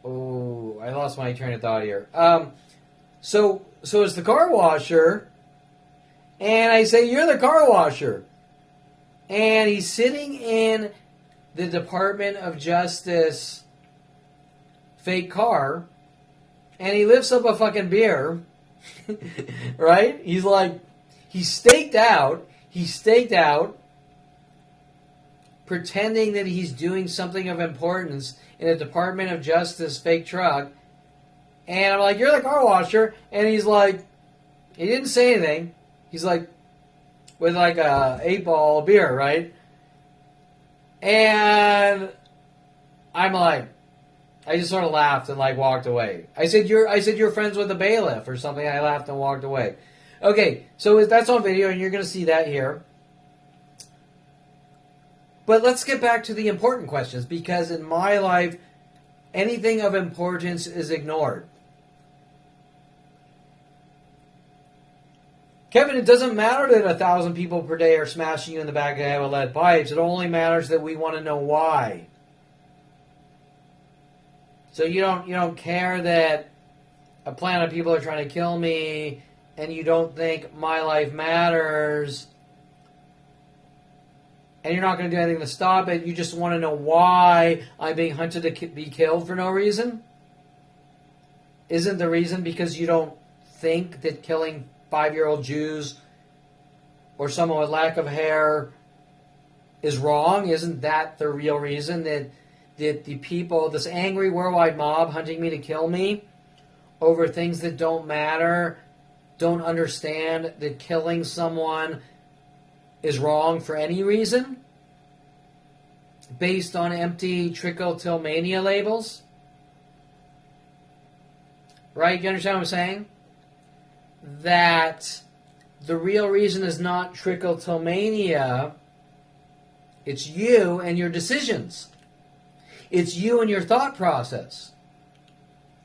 Oh, I lost my train of thought here. So it's the car washer, and I say, you're the car washer. And he's sitting in the Department of Justice fake car, and he lifts up a fucking beer, right? He's like, he's staked out, pretending that he's doing something of importance in a Department of Justice fake truck. And I'm like, you're the car washer. And he's like, he didn't say anything. He's like, with like a 8-ball of beer, right? And I'm like, I just sort of laughed and like walked away. I said you're friends with the bailiff or something. I laughed and walked away. Okay, so that's on video and you're going to see that here. But let's get back to the important questions, because in my life, anything of importance is ignored. Kevin, it doesn't matter that 1,000 people per day are smashing you in the back of the head with lead pipes. It only matters that we want to know why. So you don't care that a planet of people are trying to kill me, and you don't think my life matters, and you're not going to do anything to stop it. You just want to know why I'm being hunted to be killed for no reason? Isn't the reason because you don't think that killing 5-year-old Jews or someone with lack of hair is wrong? Isn't that the real reason that the people, this angry worldwide mob hunting me to kill me over things that don't matter, don't understand that killing someone is wrong for any reason based on empty trichotillmania labels? Right? You understand what I'm saying? That the real reason is not trichotillmania. It's you and your decisions. It's you and your thought process.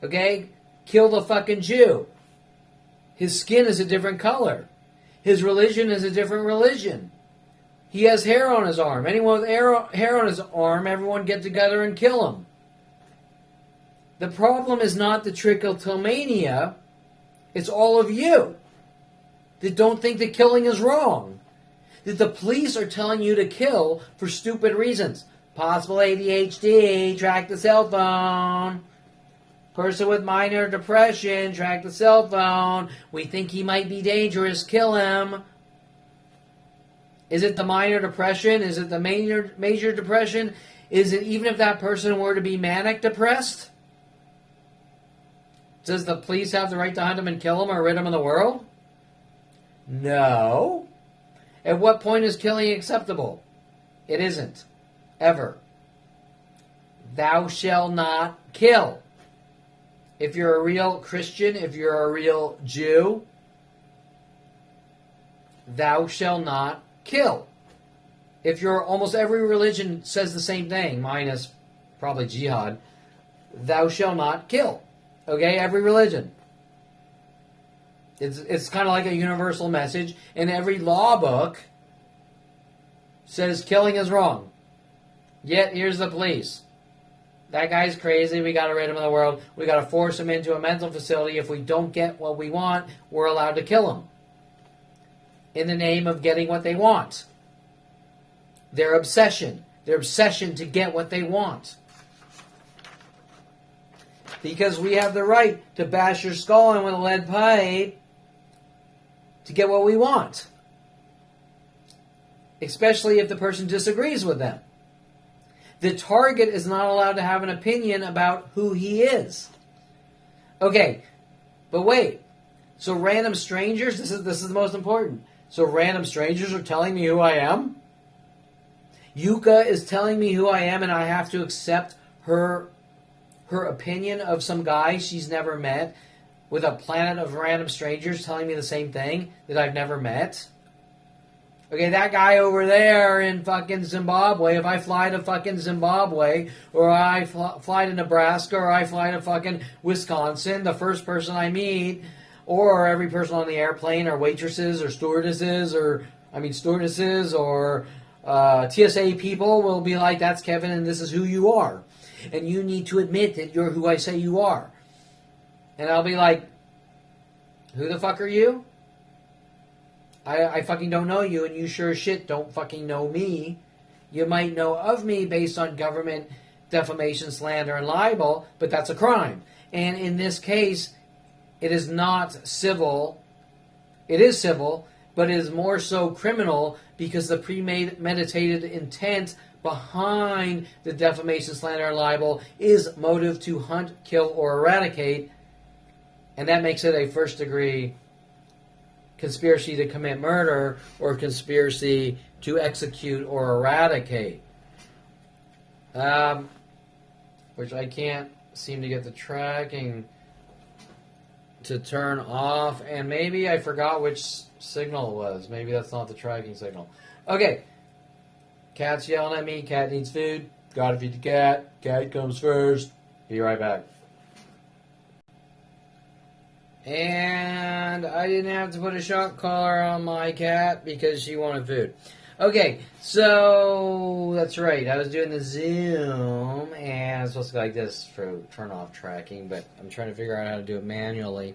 Okay? Kill the fucking Jew. His skin is a different color. His religion is a different religion. He has hair on his arm. Anyone with hair on his arm, everyone get together and kill him. The problem is not the trichotillmania. It's all of you that don't think that killing is wrong. That the police are telling you to kill for stupid reasons. Possible ADHD, track the cell phone. Person with minor depression, track the cell phone. We think he might be dangerous, kill him. Is it the minor depression? Is it the major depression? Is it even if that person were to be manic depressed? Does the police have the right to hunt him and kill him or rid him of the world? No. At what point is killing acceptable? It isn't. Ever. Thou shalt not kill. If you're a real Christian, if you're a real Jew, thou shalt not kill. If you're almost every religion says the same thing, minus probably jihad, thou shalt not kill. Okay, every religion. It's kind of like a universal message, and every law book says killing is wrong. Yet here's the police. That guy's crazy. We got to rid him of the world. We got to force him into a mental facility. If we don't get what we want, we're allowed to kill him. In the name of getting what they want. Their obsession. Their obsession to get what they want. Because we have the right to bash your skull in with a lead pipe to get what we want. Especially if the person disagrees with them. The target is not allowed to have an opinion about who he is. Okay, but wait. So random strangers, this is the most important. So random strangers are telling me who I am? Yuka is telling me who I am and I have to accept her opinion of some guy she's never met with a planet of random strangers telling me the same thing that I've never met? Okay, that guy over there in fucking Zimbabwe, if I fly to fucking Zimbabwe, or I fly to Nebraska, or I fly to fucking Wisconsin, the first person I meet, or every person on the airplane, are waitresses, or stewardesses, or TSA people will be like, that's Kevin, and this is who you are. And you need to admit that you're who I say you are. And I'll be like, who the fuck are you? I fucking don't know you, and you sure as shit don't fucking know me. You might know of me based on government defamation, slander, and libel, but that's a crime. And in this case, it is not civil. It is civil, but it is more so criminal because the premeditated intent behind the defamation, slander, and libel is motive to hunt, kill, or eradicate, and that makes it a first-degree conspiracy to commit murder or conspiracy to execute or eradicate. Which I can't seem to get the tracking to turn off, and maybe I forgot which signal it was. Maybe that's not the tracking signal. Okay. Cat's yelling at me. Cat needs food. Gotta feed the cat. Cat comes first. Be right back. And I didn't have to put a shock collar on my cat because she wanted food. Okay, so that's right. I was doing the Zoom, and I'm supposed to go like this for turn off tracking, but I'm trying to figure out how to do it manually.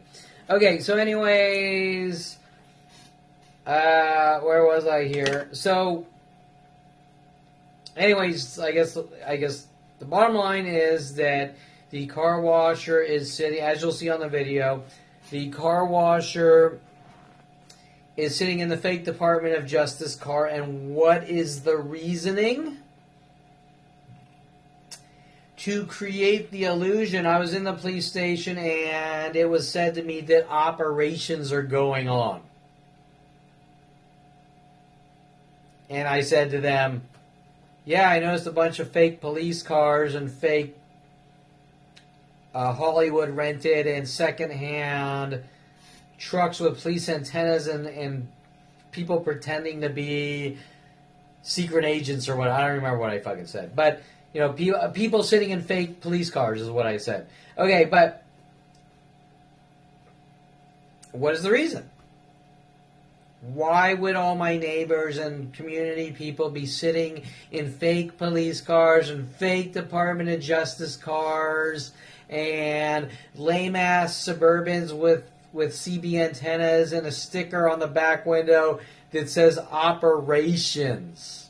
Okay, so anyways, where was I here? So, anyways, I guess the bottom line is that the car washer is sitting, as you'll see on the video, the car washer is sitting in the fake Department of Justice car, and what is the reasoning? To create the illusion. I was in the police station, and it was said to me that operations are going on. And I said to them, yeah, I noticed a bunch of fake police cars and fake Hollywood rented and secondhand trucks with police antennas and people pretending to be secret agents or what. I don't remember what I fucking said. But, you know, people sitting in fake police cars is what I said. Okay, but what is the reason? Why would all my neighbors and community people be sitting in fake police cars and fake Department of Justice cars and lame-ass Suburbans with CB antennas and a sticker on the back window that says operations?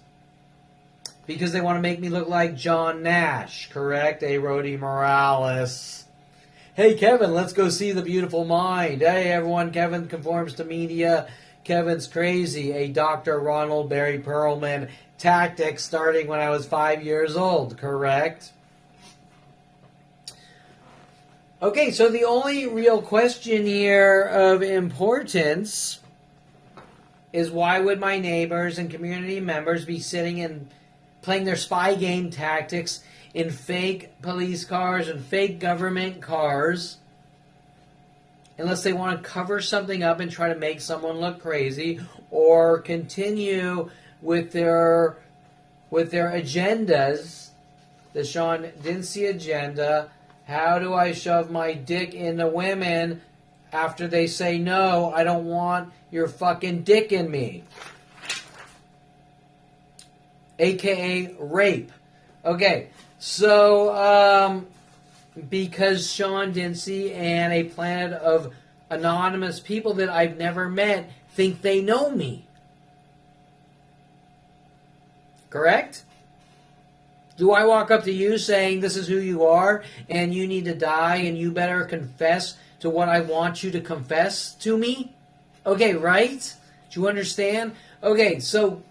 Because they want to make me look like John Nash, correct? A. Rhodey Morales. Hey, Kevin, let's go see the beautiful mind. Hey, everyone, Kevin conforms to media. Kevin's crazy. A Dr. Ronald Barry Perlman tactic starting when I was 5 years old, correct? Okay, so the only real question here of importance is why would my neighbors and community members be sitting and playing their spy game tactics in fake police cars and fake government cars unless they want to cover something up and try to make someone look crazy or continue with their agendas, the Sean Dincy agenda. How do I shove my dick into women after they say, no, I don't want your fucking dick in me? AKA rape. Okay, so because Sean Dincy and a planet of anonymous people that I've never met think they know me. Correct? Do I walk up to you saying this is who you are and you need to die and you better confess to what I want you to confess to me? Okay, right? Do you understand? Okay, so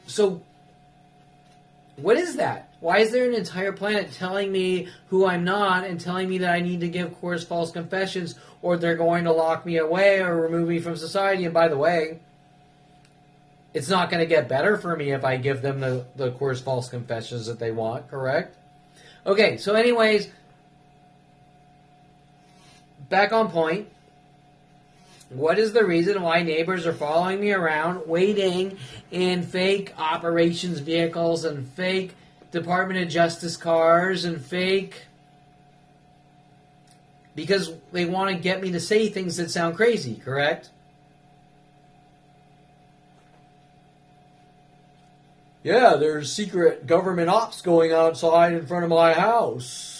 what is that? Why is there an entire planet telling me who I'm not and telling me that I need to give coarse false confessions or they're going to lock me away or remove me from society? And by the way, it's not going to get better for me if I give them the coarse false confessions that they want, correct? Okay, so anyways, back on point. What is the reason why neighbors are following me around, waiting in fake operations vehicles and fake Department of Justice cars and fake... Because they want to get me to say things that sound crazy, correct? Yeah, there's secret government ops going outside in front of my house.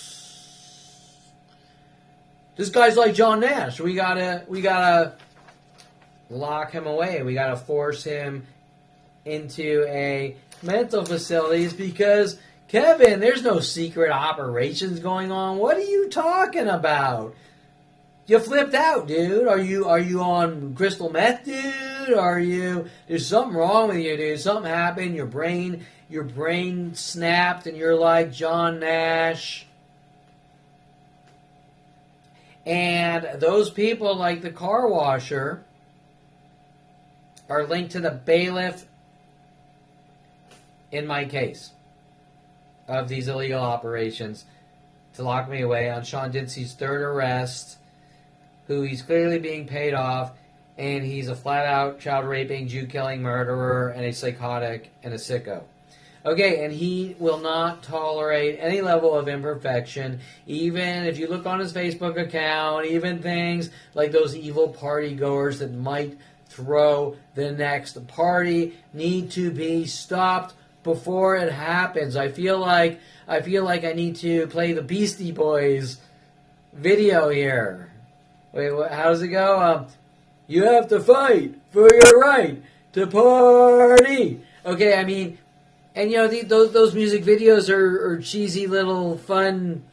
This guy's like John Nash. We gotta lock him away. We gotta force him into a mental facilities because, Kevin, there's no secret operations going on. What are you talking about? You flipped out, dude. Are you on crystal meth, dude? There's something wrong with you, dude. Something happened. Your brain snapped, and you're like John Nash. And those people, like the car washer, are linked to the bailiff in my case of these illegal operations to lock me away on Sean Dinsey's third arrest, who he's clearly being paid off, and he's a flat-out child-raping, Jew-killing murderer, and a psychotic and a sicko. Okay, and he will not tolerate any level of imperfection, even if you look on his Facebook account, even things like those evil party goers that might throw the next party need to be stopped before it happens. I feel like I need to play the Beastie Boys video here. Wait, how does it go? You have to fight for your right to party. Okay, I mean, and you know, those music videos are cheesy little fun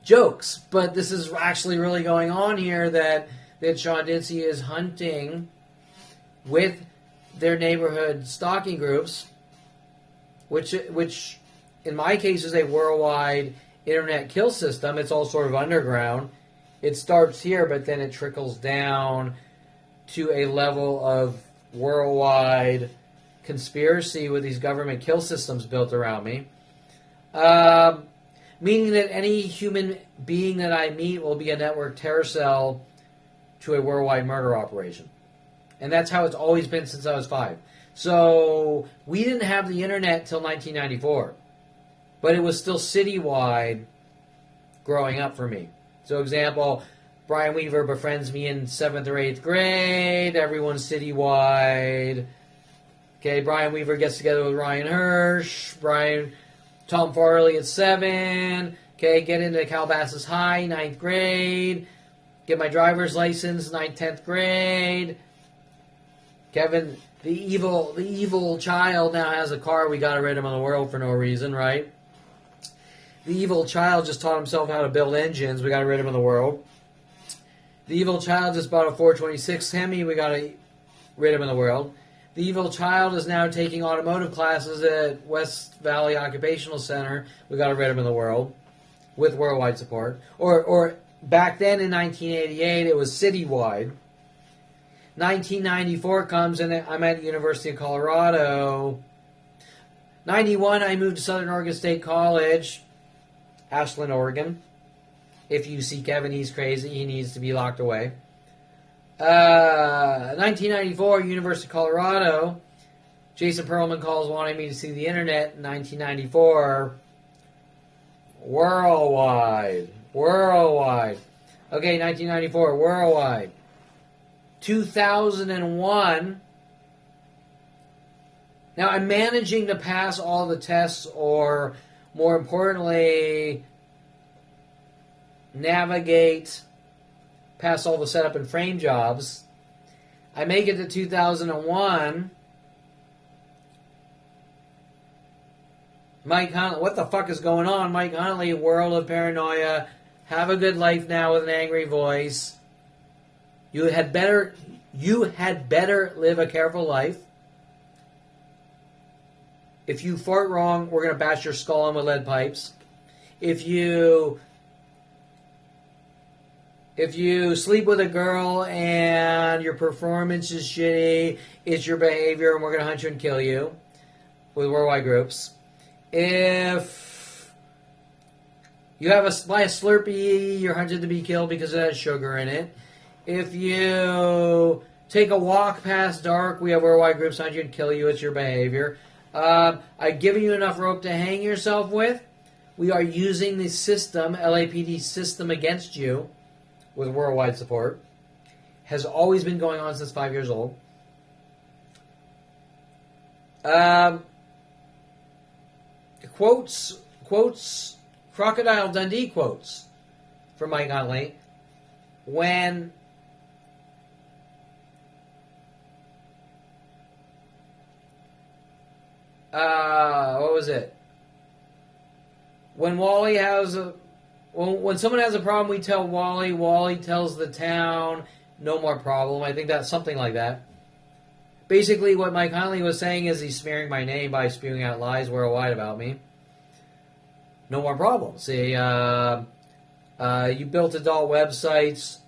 jokes, but this is actually really going on here, that Sean Dinsey is hunting with their neighborhood stalking groups, which in my case is a worldwide internet kill system. It's all sort of underground. It starts here, but then it trickles down to a level of worldwide conspiracy with these government kill systems built around me. Meaning that any human being that I meet will be a network terror cell to a worldwide murder operation. And that's how it's always been since I was 5. So we didn't have the internet till 1994. But it was still citywide growing up for me. So example, Brian Weaver befriends me in 7th or 8th grade. Everyone's citywide. Okay, Brian Weaver gets together with Ryan Hirsch. Tom Farley at 7. Okay, get into Calabasas High, 9th grade. Get my driver's license, 9th, 10th grade. Kevin, the evil child now has a car. We got rid of him in the world for no reason, right? The evil child just taught himself how to build engines. We got rid of him in the world. The evil child just bought a 426 Hemi. We got rid of him in the world. The evil child is now taking automotive classes at West Valley Occupational Center. We got rid of him in the world with worldwide support. Or back then in 1988, it was citywide. 1994 comes and I'm at the University of Colorado. 91, I moved to Southern Oregon State College, Ashland, Oregon. If you see Kevin, he's crazy. He needs to be locked away. 1994, University of Colorado. Jason Perlman calls wanting me to see the internet. 1994, worldwide. Okay, 1994, worldwide. 2001. Now, I'm managing to pass all the tests, or more importantly, navigate past all the setup and frame jobs. I make it to 2001. Mike Huntley, what the fuck is going on? Mike Huntley, World of Paranoia. Have a good life now with an angry voice. You had better live a careful life. If you fart wrong, we're going to bash your skull in with lead pipes. If you sleep with a girl and your performance is shitty, it's your behavior, and we're going to hunt you and kill you with worldwide groups. If you buy a Slurpee, you're hunted to be killed because it has sugar in it. If you take a walk past dark, we have worldwide groups hunt you and kill you. It's your behavior. I've given you enough rope to hang yourself with. We are using the system, LAPD system, against you with worldwide support. Has always been going on since 5 years old. Quotes, Crocodile Dundee quotes from Mike Huntley. When what was it? When Wally has when someone has a problem, we tell Wally. Wally tells the town, no more problem. I think that's something like that. Basically, what Mike Huntley was saying is he's smearing my name by spewing out lies worldwide about me. No more problem. See, you built adult websites.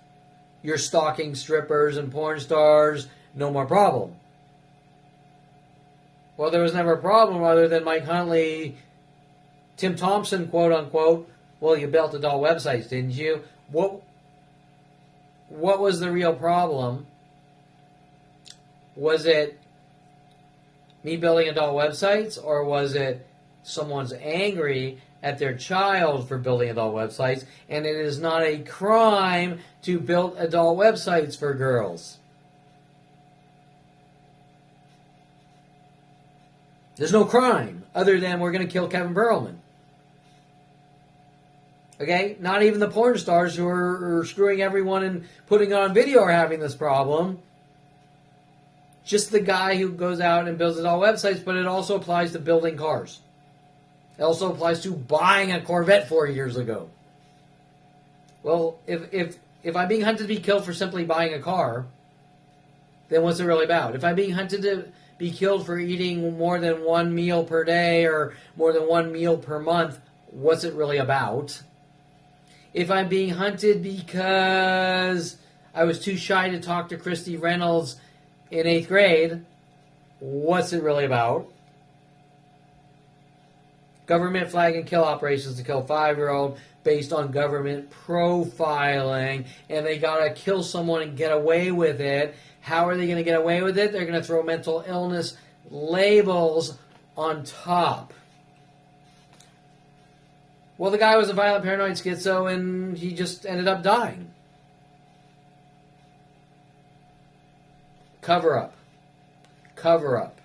You're stalking strippers and porn stars. no more problem. Well, there was never a problem other than Mike Huntley, Tim Thompson, quote unquote. Well, you built adult websites, didn't you? What was the real problem? Was it me building adult websites, or was it someone's angry at their child for building adult websites, and it is not a crime to build adult websites for girls? There's no crime other than we're going to kill Kevin Perlman. Okay? Not even the porn stars who are screwing everyone and putting it on video are having this problem. Just the guy who goes out and builds adult websites, but it also applies to building cars. It also applies to buying a Corvette 4 years ago. Well, if I'm being hunted to be killed for simply buying a car, then what's it really about? If I'm being hunted to be killed for eating more than one meal per day or more than one meal per month, what's it really about? If I'm being hunted because I was too shy to talk to Christy Reynolds in 8th grade, what's it really about? Government flag and kill operations to kill a 5-year-old based on government profiling, and they gotta kill someone and get away with it. How are they going to get away with it? They're going to throw mental illness labels on top. Well, the guy was a violent paranoid schizo, and he just ended up dying. Cover up. Cover up.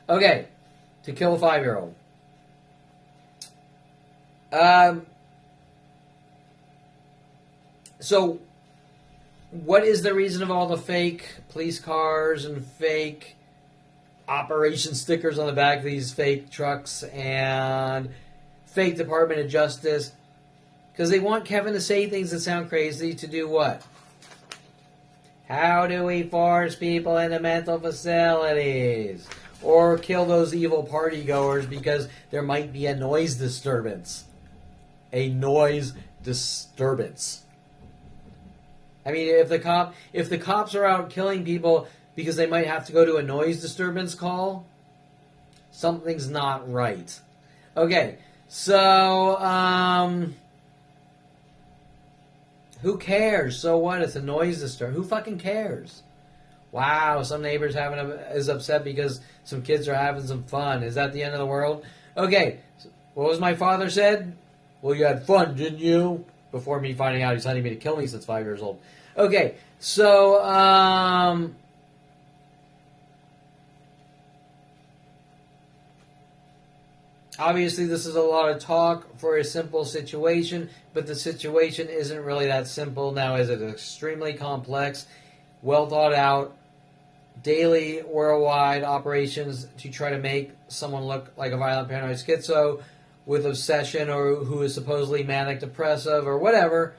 Okay, to kill a 5-year-old. So, what is the reason of all the fake police cars and fake operation stickers on the back of these fake trucks and fake Department of Justice? Because they want Kevin to say things that sound crazy to do what? How do we force people into mental facilities? Or kill those evil party goers because there might be a noise disturbance. A noise disturbance. I mean, if the cops are out killing people because they might have to go to a noise disturbance call, something's not right. Okay, so who cares? So what? It's a noise disturbance. Who fucking cares? Wow, some neighbors is upset because some kids are having some fun. Is that the end of the world? Okay, what was my father said? Well, you had fun, didn't you? Before me finding out he's hunting me to kill me since 5 years old. Okay, so, obviously this is a lot of talk for a simple situation, but the situation isn't really that simple now, is it? Extremely complex, well thought out, daily, worldwide operations to try to make someone look like a violent paranoid schizo with obsession or who is supposedly manic depressive or whatever.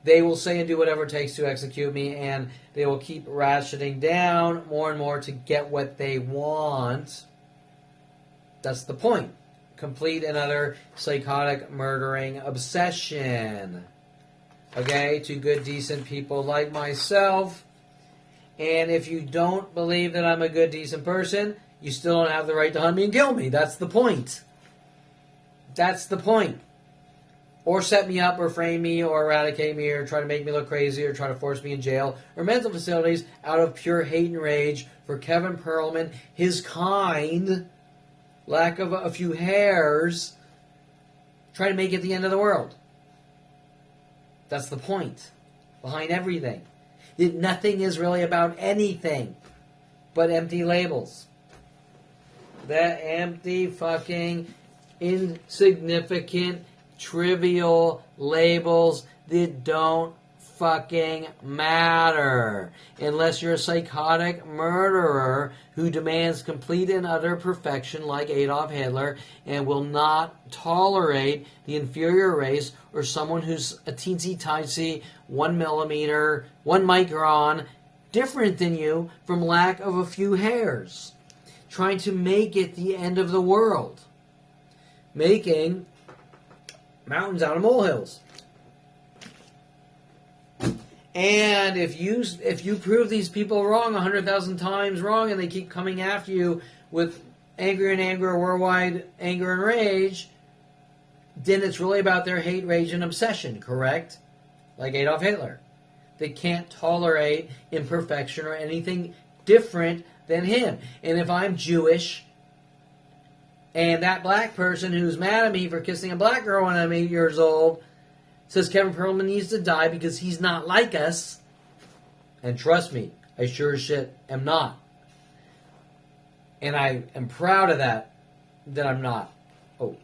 They will say and do whatever it takes to execute me, and they will keep ratcheting down more and more to get what they want. That's the point. Complete another psychotic murdering obsession. Okay, to good, decent people like myself. And if you don't believe that I'm a good, decent person, you still don't have the right to hunt me and kill me. That's the point. That's the point. Or set me up, or frame me, or eradicate me, or try to make me look crazy, or try to force me in jail, or mental facilities out of pure hate and rage for Kevin Perlman, his kind, lack of a few hairs, trying to make it the end of the world. That's the point behind everything. Nothing is really about anything but empty labels. The empty fucking insignificant trivial labels that don't fucking matter. Unless you're a psychotic murderer who demands complete and utter perfection like Adolf Hitler and will not tolerate the inferior race or someone who's a teensy-tiny 1 millimeter, 1 micron different than you from lack of a few hairs. Trying to make it the end of the world. Making mountains out of molehills. And if you prove these people wrong 100,000 times wrong, and they keep coming after you with anger, worldwide anger and rage, then it's really about their hate, rage, and obsession, correct? Like Adolf Hitler. They can't tolerate imperfection or anything different than him. And if I'm Jewish, and that black person who's mad at me for kissing a black girl when I'm 8 years old says Kevin Perlman needs to die because he's not like us, and trust me, I sure as shit am not. And I am proud of that I'm not. Oh.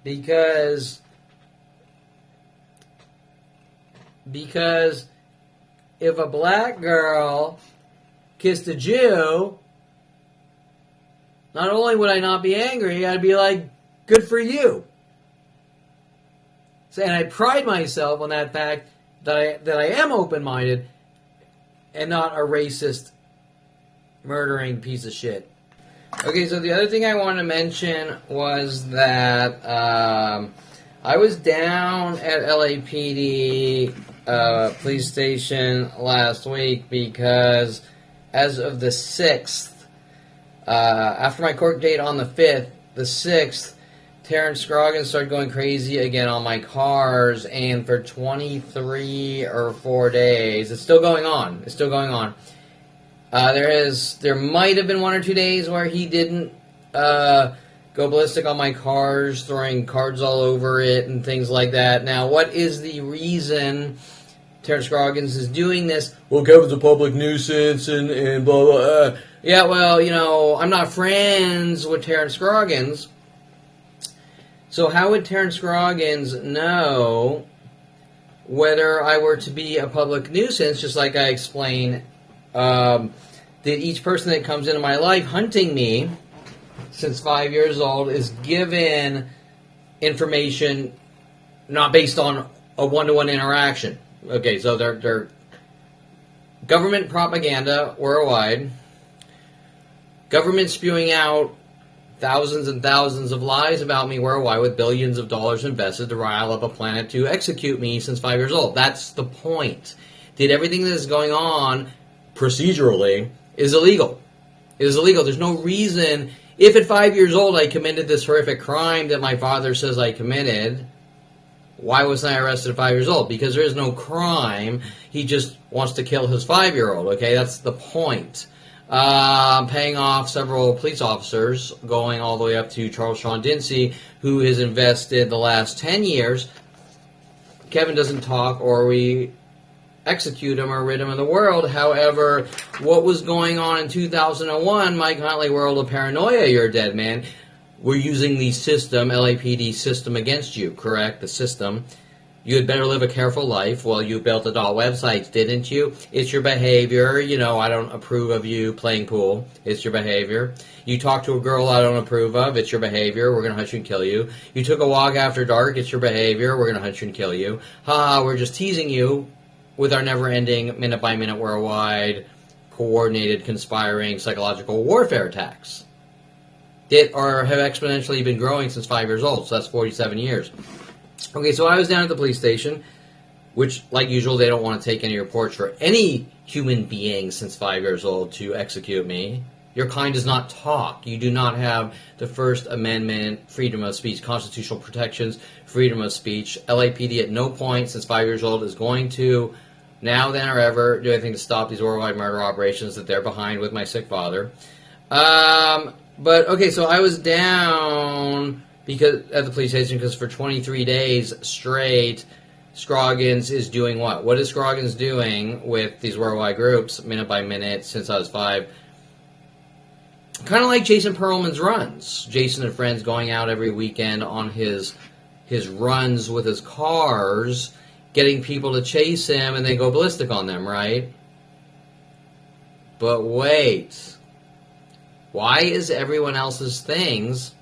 Because if a black girl kissed a Jew, not only would I not be angry, I'd be like, good for you. So, and I pride myself on that fact that I am open-minded and not a racist, murdering piece of shit. Okay, so the other thing I wanted to mention was that I was down at LAPD police station last week because as of the 6th, after my court date on the 5th, the 6th, Terrence Scroggins started going crazy again on my cars, and for 23 or 4 days, it's still going on. It's still going on. There might have been 1 or 2 days where he didn't go ballistic on my cars, throwing cards all over it and things like that. Now, what is the reason Terrence Scroggins is doing this? Well, Kevin's a public nuisance and blah, blah. Yeah, well, you know, I'm not friends with Terrence Scroggins. So how would Terrence Scroggins know whether I were to be a public nuisance, just like I explained, that each person that comes into my life hunting me since 5 years old is given information not based on a one-to-one interaction. Okay, so they're government propaganda worldwide, government spewing out thousands and thousands of lies about me worldwide with billions of dollars invested to rile up a planet to execute me since 5 years old. That's the point. Did everything that is going on procedurally is illegal. It is illegal. There's no reason. If at 5 years old I committed this horrific crime that my father says I committed, why wasn't I arrested at 5 years old? Because there is no crime. He just wants to kill his 5-year-old. Okay, that's the point. Paying off several police officers, going all the way up to Charles Sean Dinsey, who has invested the last 10 years. Kevin doesn't talk, or we execute him or rid him of the world. However, what was going on in 2001, Mike Huntley, World of Paranoia, you're a dead man. We're using the system, LAPD system, against you, correct? The system. You had better live a careful life. Well, you built adult websites, didn't you? It's your behavior. You know, I don't approve of you playing pool. It's your behavior. You talk to a girl I don't approve of. It's your behavior. We're going to hunt you and kill you. You took a walk after dark. It's your behavior. We're going to hunt you and kill you. We're just teasing you with our never-ending, minute-by-minute, worldwide, coordinated, conspiring, psychological warfare attacks that have exponentially been growing since 5 years old. So that's 47 years. Okay, so I was down at the police station, which, like usual, they don't want to take any reports for any human being since 5 years old to execute me. Your kind does not talk. You do not have the First Amendment, freedom of speech, constitutional protections, freedom of speech. LAPD at no point since 5 years old is going to, now, then, or ever, do anything to stop these worldwide murder operations that they're behind with my sick father. But, okay, so I was down at the police station because for 23 days straight, Scroggins is doing what? What is Scroggins doing with these worldwide groups, minute by minute, since I was 5? Kind of like Jason Perlman's runs. Jason and friends going out every weekend on his runs with his cars, getting people to chase him and then go ballistic on them, right? But wait. Why is everyone else's things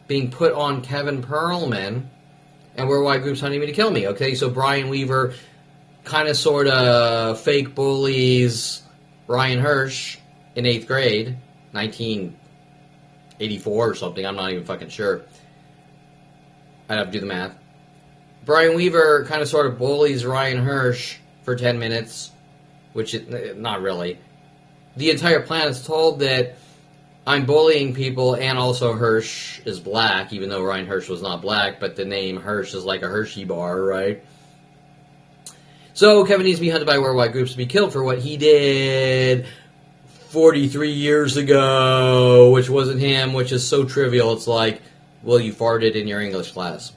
being put on Kevin Perlman and worldwide groups hunting me to kill me? Okay, so Brian Weaver kind of sort of fake bullies Ryan Hirsch in 8th grade, 1984 or something. I'm not even fucking sure. I'd have to do the math. Brian Weaver kind of sort of bullies Ryan Hirsch for 10 minutes, which not really. The entire planet's told that I'm bullying people, and also Hirsch is black, even though Ryan Hirsch was not black, but the name Hirsch is like a Hershey bar, right? So Kevin needs to be hunted by worldwide groups to be killed for what he did 43 years ago, which wasn't him, which is so trivial. It's like, well, you farted in your English class.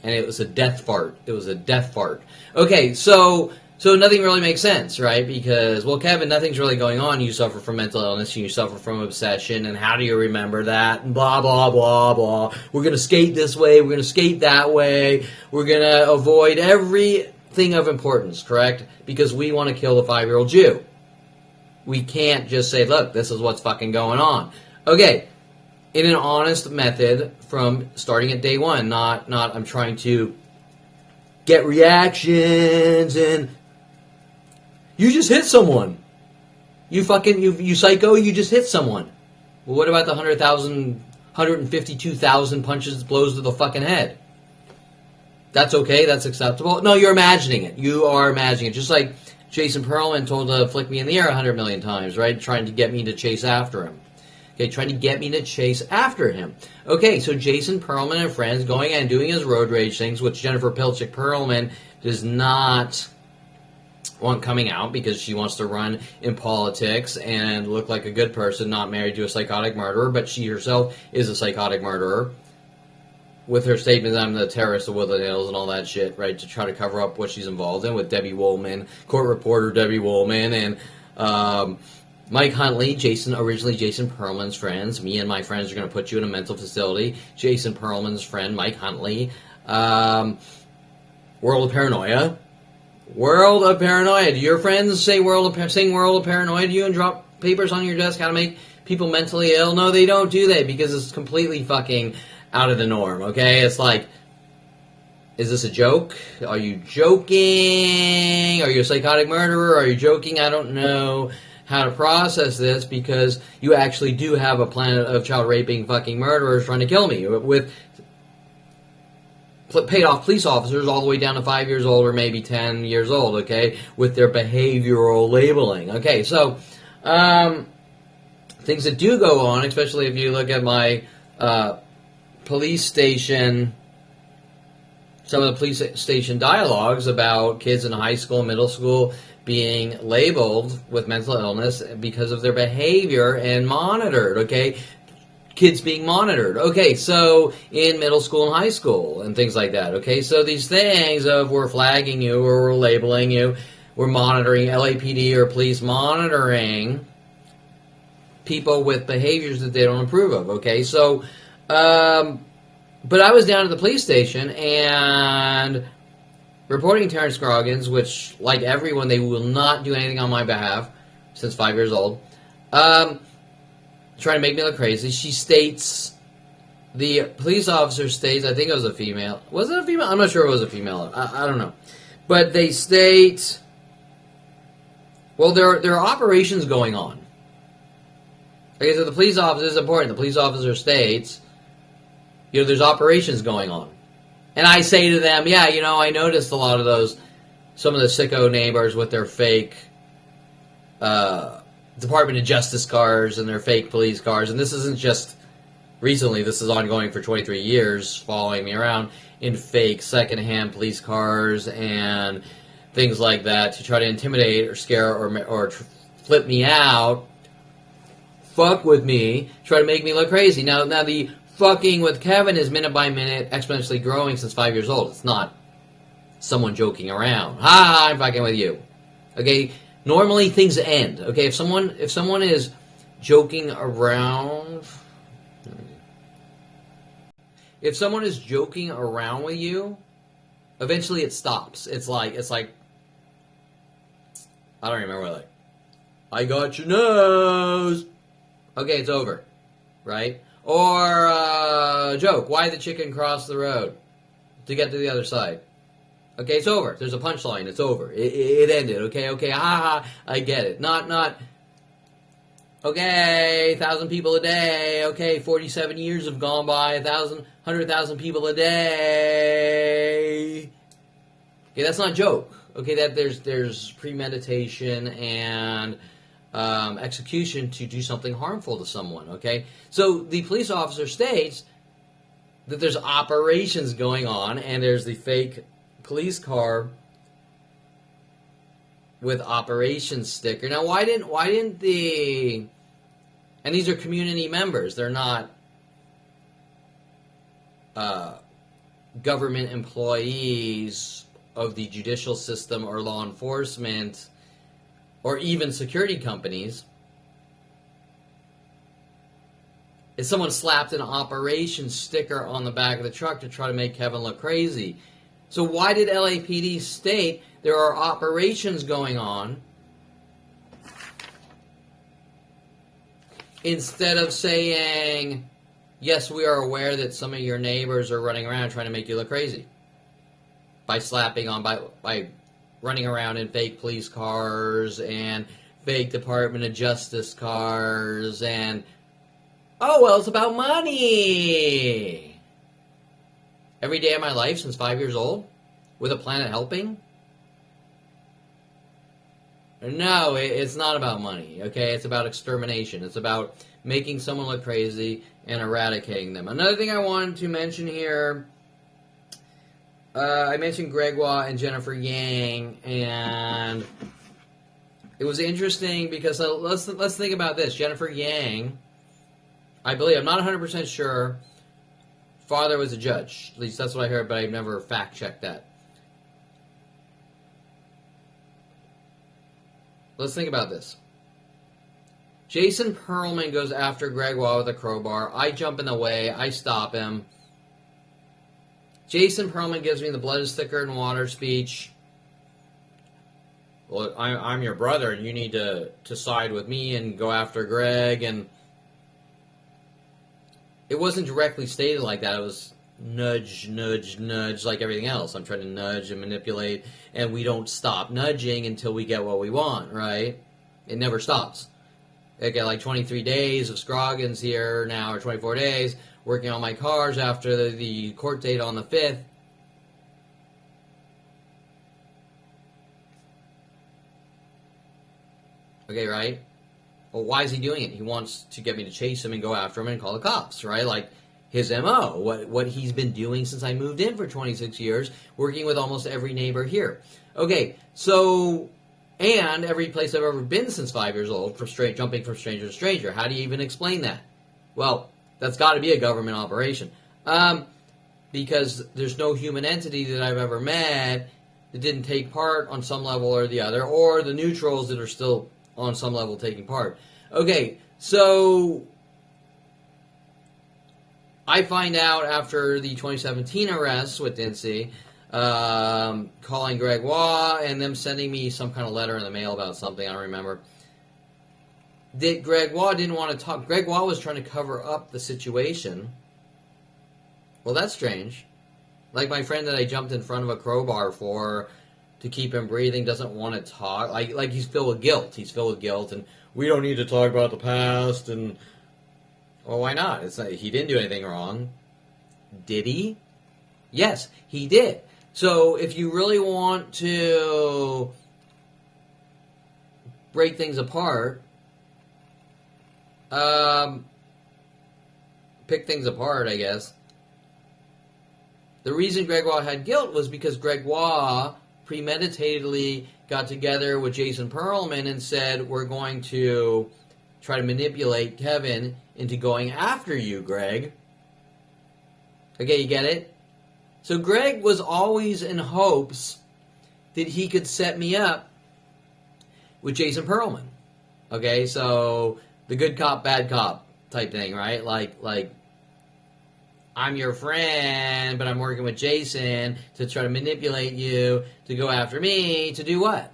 And it was a death fart. It was a death fart. Okay, so nothing really makes sense, right? Because, well, Kevin, nothing's really going on. You suffer from mental illness, and you suffer from obsession, and how do you remember that? And blah, blah, blah, blah. We're going to skate this way. We're going to skate that way. We're going to avoid everything of importance, correct? Because we want to kill the 5-year-old Jew. We can't just say, look, this is what's fucking going on. Okay, in an honest method from starting at day one, not I'm trying to get reactions and... You just hit someone. You psycho, you just hit someone. Well, what about the 152,000 punches, blows to the fucking head? That's okay, that's acceptable. No, you're imagining it. You are imagining it. Just like Jason Perlman told to flick me in the air 100 million times, right? Trying to get me to chase after him. Okay, trying to get me to chase after him. Okay, so Jason Perlman and friends going and doing his road rage things, which Jennifer Pilchick Perlman does not want coming out because she wants to run in politics and look like a good person, not married to a psychotic murderer, but she herself is a psychotic murderer. With her statement, I'm the terrorist of Woodland Hills and all that shit, right, to try to cover up what she's involved in with Debbie Woolman, court reporter Debbie Woolman, and Mike Huntley, originally Jason Perlman's friends. Me and my friends are going to put you in a mental facility. Jason Perlman's friend, Mike Huntley. World of Paranoia. World of Paranoia. Do your friends sing World of Paranoia to you and drop papers on your desk how to make people mentally ill? No, they don't do that because it's completely fucking out of the norm, okay? It's like, is this a joke? Are you joking? Are you a psychotic murderer? Are you joking? I don't know how to process this because you actually do have a planet of child raping fucking murderers trying to kill me with paid off police officers all the way down to 5 years old or maybe 10 years old, okay, with their behavioral labeling. Okay, so things that do go on, especially if you look at my police station, some of the police station dialogues about kids in high school and middle school being labeled with mental illness because of their behavior and monitored, okay? Kids being monitored. Okay, so in middle school and high school and things like that, okay? So these things of we're flagging you or we're labeling you, we're monitoring, LAPD or police monitoring people with behaviors that they don't approve of, okay? So, but I was down at the police station and reporting Terrence Scroggins, which, like everyone, they will not do anything on my behalf since 5 years old, trying to make me look crazy. She states, the police officer states, I think it was a female. Was it a female? I'm not sure it was a female. I don't know. But they state, well, there are operations going on. Okay, so the police officer is important. The police officer states, there's operations going on. And I say to them, yeah, I noticed a lot of those, some of the sicko neighbors with their fake Department of Justice cars and their fake police cars. And this isn't just recently. This is ongoing for 23 years, following me around in fake secondhand police cars and things like that to try to intimidate or scare or flip me out, fuck with me, try to make me look crazy. Now the fucking with Kevin is minute by minute exponentially growing since 5 years old. It's not someone joking around. Ha, I'm fucking with you. Okay, normally things end. Okay, if someone is joking around, if someone is joking around with you, eventually it stops. It's like I don't remember, like, I got your nose. Okay, it's over, right? Or joke, why the chicken cross the road to get to the other side? Okay, it's over. There's a punchline. It's over. It ended. Okay, ha, I get it. Not, Okay, 1,000 people a day. Okay, 47 years have gone by. 100,000 people a day. Okay, that's not a joke. Okay, that there's premeditation and execution to do something harmful to someone. Okay, so the police officer states that there's operations going on, and there's the fake police car with operations sticker. Now, why didn't the, and these are community members, they're not government employees of the judicial system or law enforcement or even security companies. If someone slapped an operation sticker on the back of the truck to try to make Kevin look crazy. So why did LAPD state there are operations going on instead of saying, yes, we are aware that some of your neighbors are running around trying to make you look crazy by slapping on, by running around in fake police cars and fake Department of Justice cars and, oh, well, it's about money. Every day of my life since 5 years old with a Planet Helping? No, it's not about money, okay? It's about extermination. It's about making someone look crazy and eradicating them. Another thing I wanted to mention here, I mentioned Gregoire and Jennifer Yang, and it was interesting because let's think about this. Jennifer Yang, I believe, I'm not 100% sure, father was a judge. At least that's what I heard, but I've never fact-checked that. Let's think about this. Jason Perlman goes after Gregoire with a crowbar. I jump in the way. I stop him. Jason Perlman gives me the blood is thicker than water speech. Well, I'm your brother, and you need to side with me and go after Greg. And it wasn't directly stated like that. It was nudge, nudge, nudge, like everything else. I'm trying to nudge and manipulate, and we don't stop nudging until we get what we want, right? It never stops. I got like 23 days of Scroggins here now, or 24 days, working on my cars after the court date on the 5th. Okay, right? Well, why is he doing it? He wants to get me to chase him and go after him and call the cops, right? Like his MO, what he's been doing since I moved in for 26 years, working with almost every neighbor here. Okay, so, and every place I've ever been since 5 years old, jumping from stranger to stranger. How do you even explain that? Well, that's got to be a government operation. Because there's no human entity that I've ever met that didn't take part on some level or the other, or the neutrals that are still on some level taking part. Okay, so I find out after the 2017 arrests with Dincy, calling Gregoire and them sending me some kind of letter in the mail about something, I don't remember, that Gregoire didn't want to talk. Gregoire was trying to cover up the situation. Well, that's strange. Like my friend that I jumped in front of a crowbar for to keep him breathing doesn't want to talk. Like he's filled with guilt. He's filled with guilt, and we don't need to talk about the past. And well, why not? It's not, he didn't do anything wrong. Did he? Yes, he did. So if you really want to break things apart, pick things apart, I guess. The reason Gregoire had guilt was because Gregoire premeditatedly got together with Jason Perlman and said, we're going to try to manipulate Kevin into going after you, Greg. Okay, you get it? So Greg was always in hopes that he could set me up with Jason Perlman. Okay, so the good cop, bad cop type thing, right? Like I'm your friend, but I'm working with Jason to try to manipulate you to go after me to do what?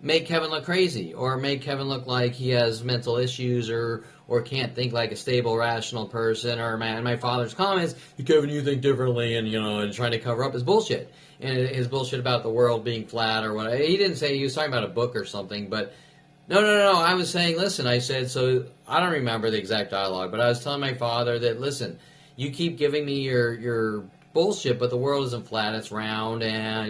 Make Kevin look crazy, or make Kevin look like he has mental issues or can't think like a stable, rational person, or my father's comments, Kevin, you think differently, and trying to cover up his bullshit. And his bullshit about the world being flat or whatever. He didn't say, he was talking about a book or something, but No. I was saying, listen, I said, so I don't remember the exact dialogue, but I was telling my father that, listen, you keep giving me your bullshit, but the world isn't flat, it's round, and,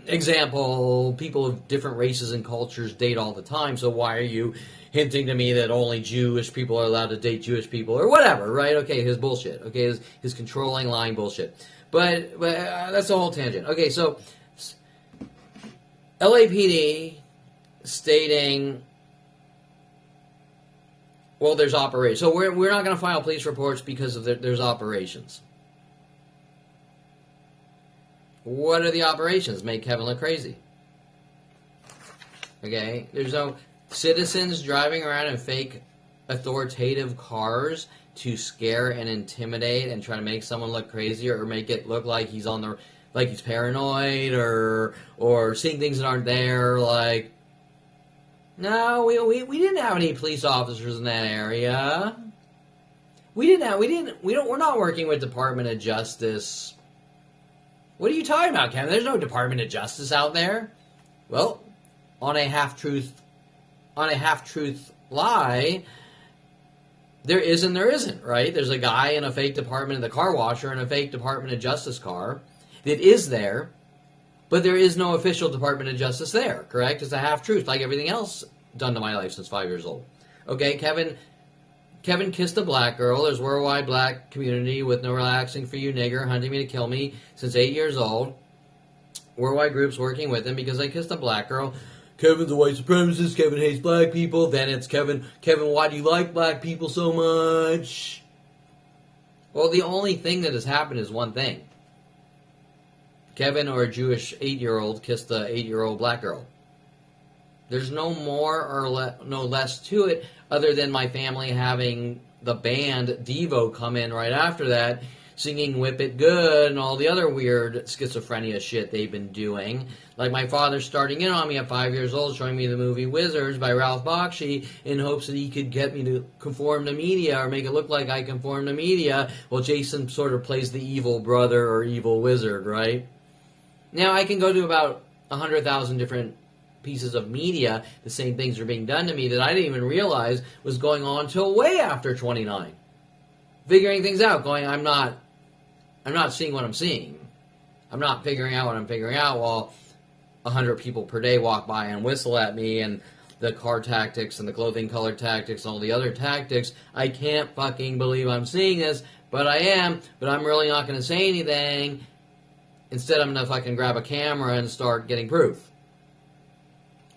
example, people of different races and cultures date all the time, so why are you hinting to me that only Jewish people are allowed to date Jewish people, or whatever, right? Okay, his bullshit, okay, his controlling, lying bullshit. But that's a whole tangent. Okay, so LAPD stating, well, there's operations. So we're not going to file police reports because of there's operations. What are the operations? Make Kevin look crazy. Okay? There's no citizens driving around in fake authoritative cars to scare and intimidate and try to make someone look crazy or make it look like he's like he's paranoid or seeing things that aren't there. Like, no, we didn't have any police officers in that area. We're not working with Department of Justice. What are you talking about, Kevin? There's no Department of Justice out there. Well, on a half-truth lie, there is and there isn't, right? There's a guy in a fake department of the car washer and a fake Department of Justice car that is there, but there is no official Department of Justice there, correct? It's a half-truth, like everything else done to my life since 5 years old. Okay, Kevin kissed a black girl. There's worldwide black community with no relaxing for you, nigger, hunting me to kill me since 8 years old. Worldwide groups working with him because I kissed a black girl. Kevin's a white supremacist. Kevin hates black people. Then it's Kevin, why do you like black people so much? Well, the only thing that has happened is one thing. Kevin or a Jewish 8-year-old kissed a 8-year-old black girl. There's no more or no less to it other than my family having the band Devo come in right after that, singing Whip It Good and all the other weird schizophrenia shit they've been doing. Like my father starting in on me at 5 years old, showing me the movie Wizards by Ralph Bakshi in hopes that he could get me to conform to media or make it look like I conform to media. Well, Jason sort of plays the evil brother or evil wizard, right? Now, I can go to about 100,000 different pieces of media, the same things are being done to me that I didn't even realize was going on till way after 29. Figuring things out, going, I'm not seeing what I'm seeing. I'm not figuring out what I'm figuring out while 100 people per day walk by and whistle at me and the car tactics and the clothing color tactics and all the other tactics. I can't fucking believe I'm seeing this, but I am, but I'm really not going to say anything. Instead, I'm going to fucking grab a camera and start getting proof.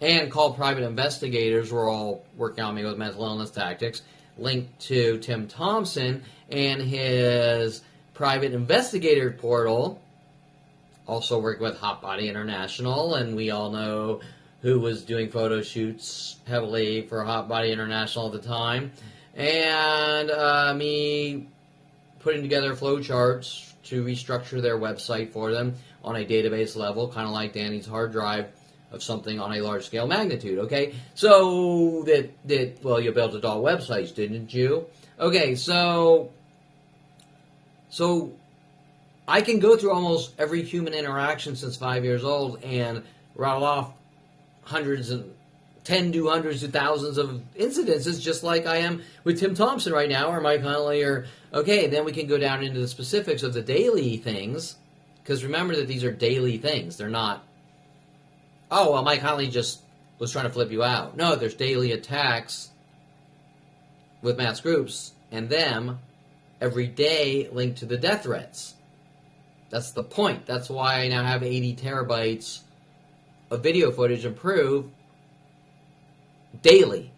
And call private investigators who are all working on me with mental illness tactics, linked to Tim Thompson and his private investigator portal, also working with Hot Body International, and we all know who was doing photo shoots heavily for Hot Body International at the time, and me putting together flowcharts to restructure their website for them on a database level, kind of like Danny's hard drive of something on a large-scale magnitude, okay? So, well, you built adult websites, didn't you? Okay, so I can go through almost every human interaction since 5 years old and rattle off hundreds of thousands of incidences, just like I am with Tim Thompson right now, or Mike Huntley, or, okay, then we can go down into the specifics of the daily things, because remember that these are daily things. They're not, oh, well, Mike Huntley just was trying to flip you out. No, there's daily attacks with mass groups and them every day linked to the death threats. That's the point. That's why I now have 80 terabytes of video footage and proof daily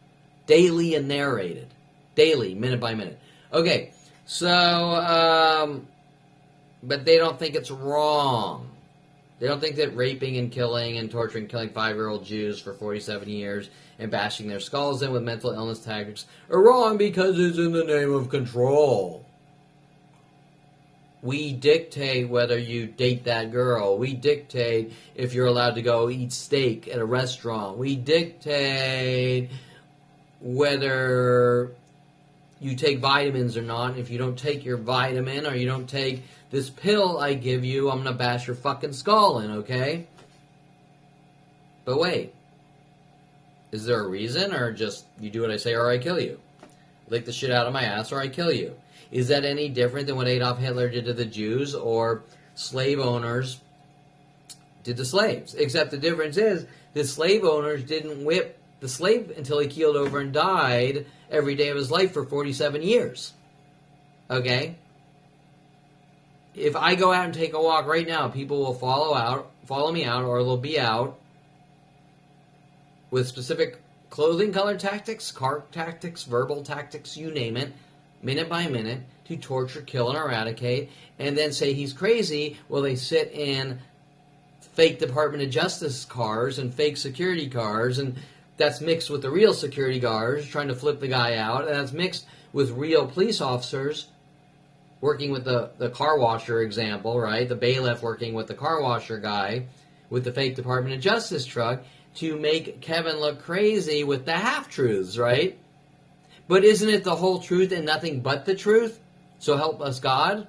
and narrated. Daily, minute by minute. Okay, so, but they don't think it's wrong. They don't think that raping and killing and torturing and killing 5-year-old Jews for 47 years and bashing their skulls in with mental illness tactics are wrong because it's in the name of control. We dictate whether you date that girl. We dictate if you're allowed to go eat steak at a restaurant. We dictate whether you take vitamins or not. If you don't take your vitamin or you don't take this pill I give you, I'm going to bash your fucking skull in, okay? But wait. Is there a reason, or just you do what I say or I kill you? Lick the shit out of my ass or I kill you. Is that any different than what Adolf Hitler did to the Jews or slave owners did to slaves? Except the difference is the slave owners didn't whip the slave until he keeled over and died every day of his life for 47 years. Okay? If I go out and take a walk right now, people will follow me out, or they'll be out with specific clothing color tactics, car tactics, verbal tactics, you name it, minute by minute, to torture, kill, and eradicate, and then say he's crazy. Well, they sit in fake Department of Justice cars and fake security cars, and that's mixed with the real security guards trying to flip the guy out, and that's mixed with real police officers working with the car washer example, right? The bailiff working with the car washer guy with the fake Department of Justice truck to make Kevin look crazy with the half-truths, right? But isn't it the whole truth and nothing but the truth? So help us God?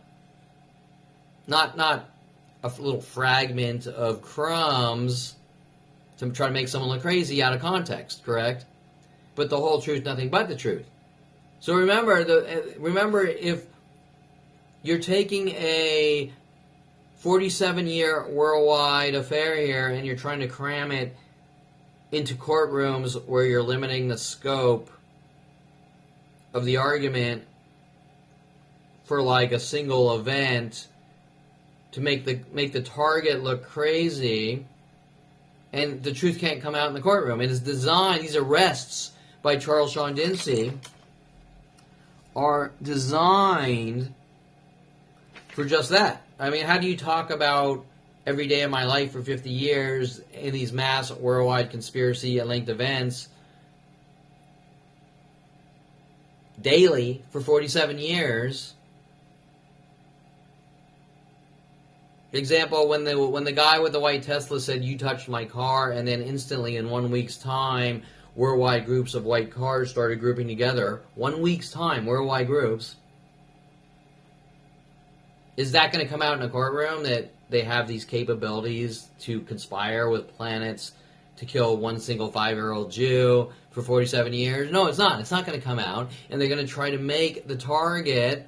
Not a little fragment of crumbs to try to make someone look crazy out of context, correct? But the whole truth, nothing but the truth. So remember if you're taking a 47-year worldwide affair here and you're trying to cram it into courtrooms where you're limiting the scope of the argument for like a single event to make the target look crazy, and the truth can't come out in the courtroom. It is designed, these arrests by Charles Sean Dinsey are designed for just that. I mean, how do you talk about every day of my life for 50 years in these mass worldwide conspiracy and linked events daily for 47 years? Example, when the guy with the white Tesla said, "You touched my car," and then instantly in 1 week's time, worldwide groups of white cars started grouping together. 1 week's time, worldwide groups. Is that going to come out in a courtroom that they have these capabilities to conspire with planets to kill one single 5-year-old Jew for 47 years? No, it's not. It's not going to come out. And they're going to try to make the target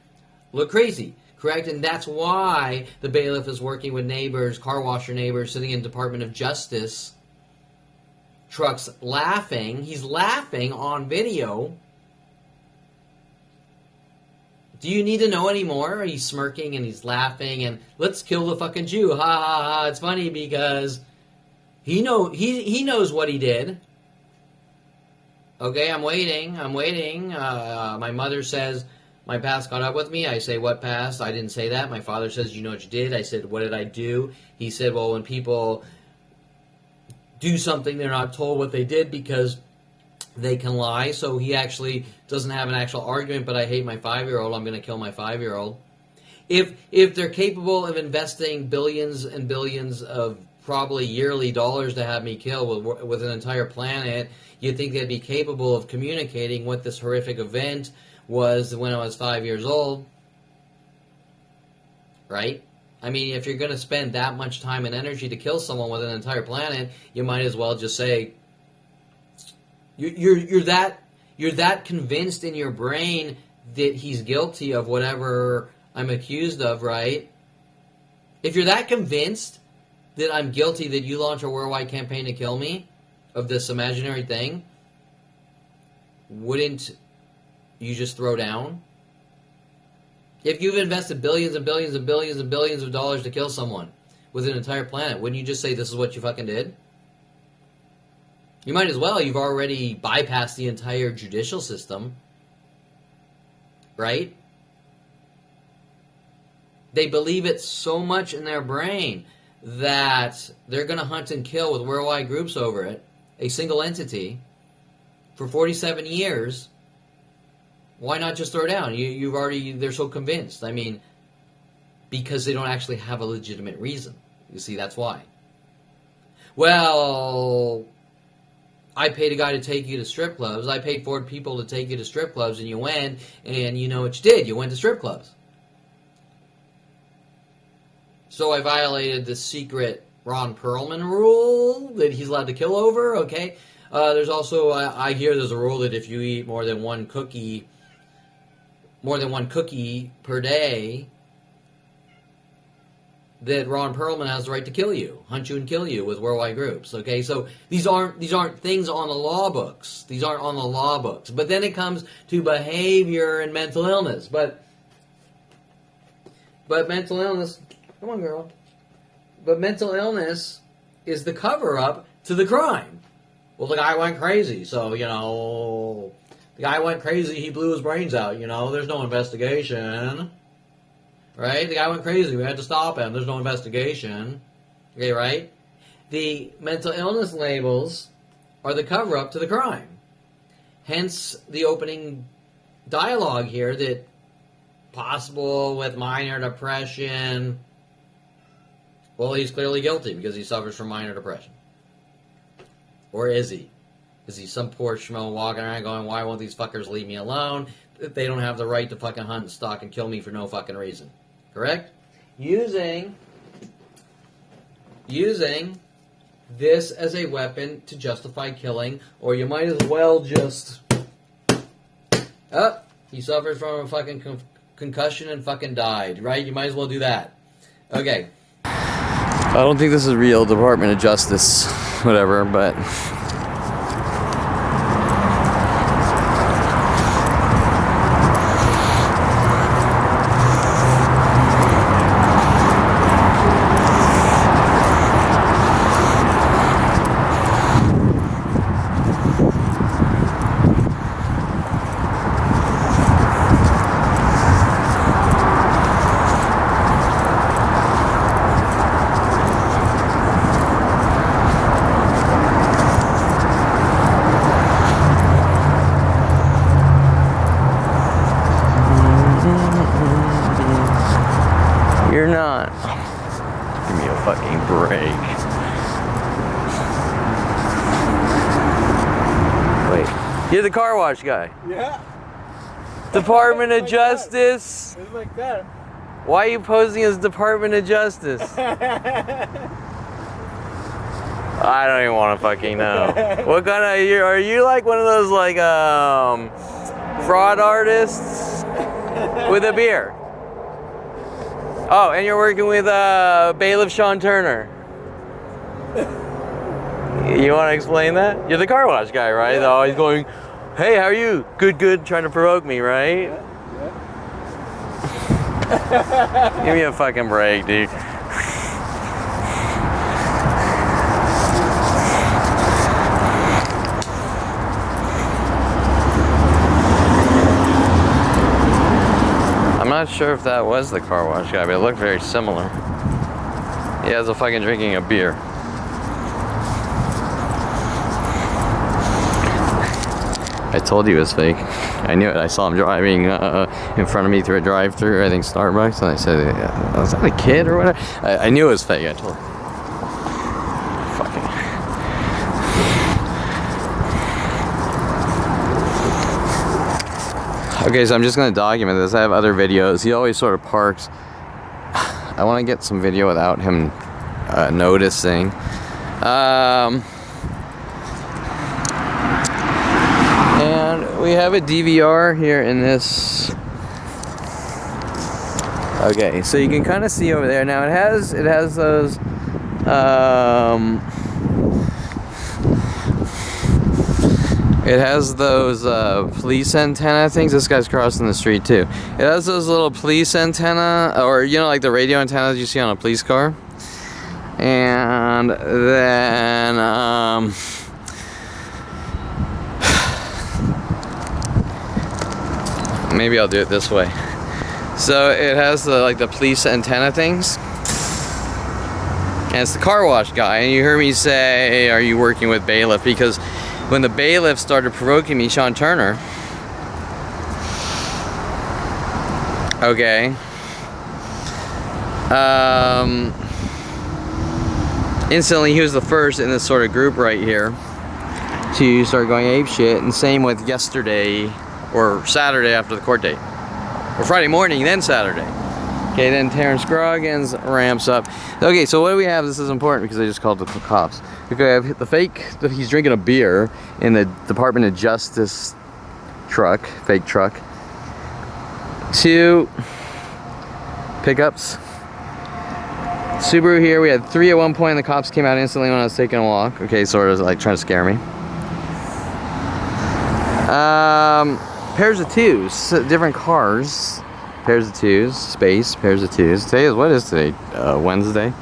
look crazy, correct? And that's why the bailiff is working with neighbors, car washer neighbors, sitting in Department of Justice trucks laughing. He's laughing on video. Do you need to know anymore? He's smirking and he's laughing and let's kill the fucking Jew. Ha ha ha. It's funny because he knows what he did. Okay, I'm waiting. My mother says my past caught up with me. I say, what past? I didn't say that. My father says, you know what you did? I said, what did I do? He said, well, when people do something, they're not told what they did because they can lie. So he actually doesn't have an actual argument, but I hate my 5-year-old. I'm going to kill my 5-year-old. If they're capable of investing billions and billions of probably yearly dollars to have me killed with an entire planet, you'd think they'd be capable of communicating what this horrific event was when I was 5 years old. Right? I mean, if you're going to spend that much time and energy to kill someone with an entire planet, you might as well just say, you're that convinced in your brain that he's guilty of whatever I'm accused of, right? If you're that convinced that I'm guilty, that you launch a worldwide campaign to kill me of this imaginary thing, wouldn't you just throw down? If you've invested billions and billions and billions and billions of dollars to kill someone with an entire planet, wouldn't you just say this is what you fucking did? You might as well. You've already bypassed the entire judicial system, right? They believe it so much in their brain that they're going to hunt and kill with worldwide groups over it, a single entity, for 47 years. Why not just throw down? They're so convinced. I mean, because they don't actually have a legitimate reason. You see, that's why. Well, I paid a guy to take you to strip clubs. I paid 4 people to take you to strip clubs, and you went, and you know what you did. You went to strip clubs. So I violated the secret Ron Perlman rule that he's allowed to kill over, okay? There's also, I hear there's a rule that if you eat more than one cookie per day, that Ron Perlman has the right to kill you, hunt you and kill you with worldwide groups, okay? So these aren't things on the law books. These aren't on the law books. But then it comes to behavior and mental illness. But mental illness, come on, girl. But mental illness is the cover-up to the crime. Well, the guy went crazy, so, you know, the guy went crazy, he blew his brains out, you know, there's no investigation, right? The guy went crazy, we had to stop him, there's no investigation, okay, right? The mental illness labels are the cover-up to the crime. Hence, the opening dialogue here that possible with minor depression. Well, he's clearly guilty because he suffers from minor depression. Or is he? Is he some poor schmo walking around going, why won't these fuckers leave me alone? They don't have the right to fucking hunt and stalk and kill me for no fucking reason. Correct? Using this as a weapon to justify killing, or you might as well just... he suffers from a fucking concussion and fucking died, right? You might as well do that. Okay. I don't think this is real Department of Justice, whatever, but... You're not. Give me a fucking break. Wait, you're the car wash guy. Yeah. Department of Justice. It's like that. Why are you posing as Department of Justice? I don't even want to fucking know. What kind of, are you like one of those like fraud artists with a beer? Oh, and you're working with bailiff Sean Turner. You want to explain that? You're the car wash guy, right? Yeah, Always going, hey, how are you? Good, good, trying to provoke me, right? Yeah. Give me a fucking break, dude. I'm not sure if that was the car wash guy, but it looked very similar. He has a fucking drinking a beer. I told you it was fake. I knew it. I saw him driving in front of me through a drive-thru, I think Starbucks, and I said, was that a kid or whatever? I knew it was fake. I told him. Okay, so I'm just going to document this. I have other videos. He always sort of parks. I want to get some video without him noticing. And we have a DVR here in this. Okay, so you can kind of see over there. Now it has those it has those police antenna things. This guy's crossing the street too. It has those little police antenna, or you know, like the radio antennas you see on a police car. And then maybe I'll do it this way. So it has the police antenna things. And it's the car wash guy. And you heard me say, are you working with bailiff? Because when the bailiff started provoking me, Sean Turner, okay, instantly he was the first in this sort of group right here to start going ape shit, and same with yesterday, or Saturday after the court date, or Friday morning, then Saturday. Okay, then Terrence Scroggins ramps up. Okay, so what do we have? This is important because I just called the cops. Okay, I have the fake, he's drinking a beer in the Department of Justice truck, fake truck. 2 pickups. Subaru here, we had 3 at one point, and the cops came out instantly when I was taking a walk. Okay, sort of like trying to scare me. Pairs of 2s, different cars. Pairs of 2s, space, pairs of 2s. Today is, what is today? Wednesday.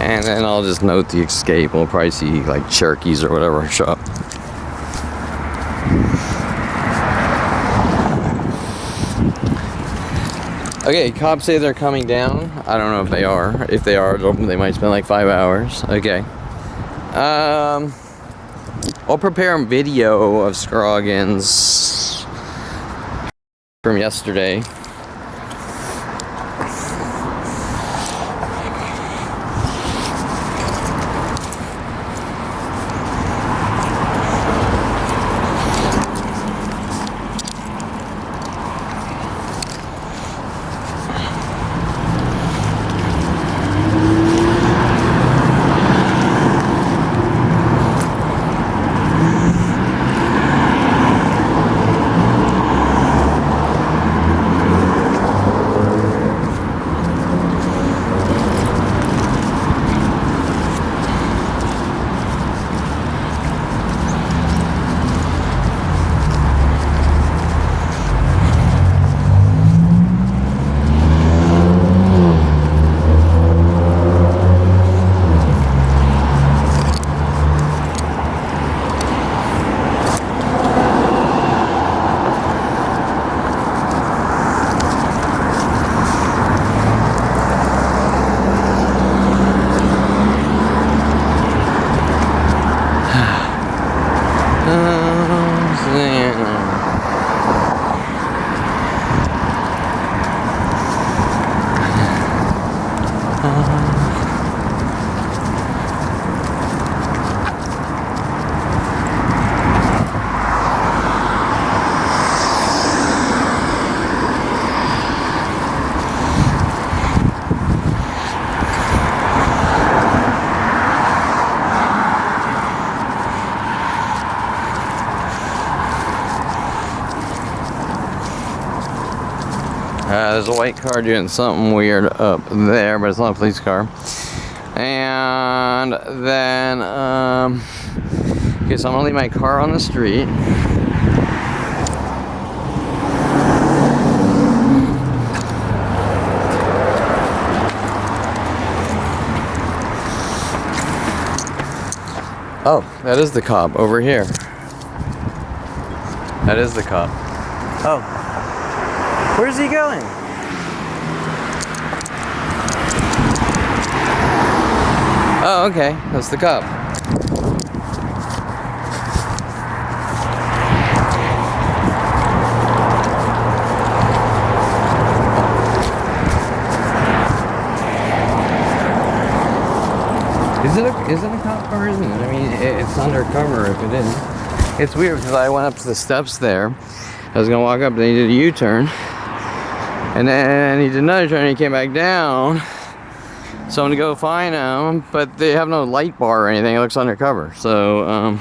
And then I'll just note the escape. We'll probably see like Cherokees or whatever show up. Okay, cops say they're coming down. I don't know if they are. If they are, they might spend like 5 hours. Okay. I'll prepare a video of Scroggins from yesterday. There's a white car doing something weird up there, but it's not a police car. And then, okay, so I'm gonna leave my car on the street. Oh, that is the cop over here. That is the cop. Oh. Where's he going? Oh, okay. That's the cop. Is it a cop car or isn't it? I mean, it's undercover if it is. It's weird because I went up to the steps there. I was gonna walk up and he did a U-turn. And then he did another turn and he came back down. So I'm gonna go find him, but they have no light bar or anything. It looks undercover. So,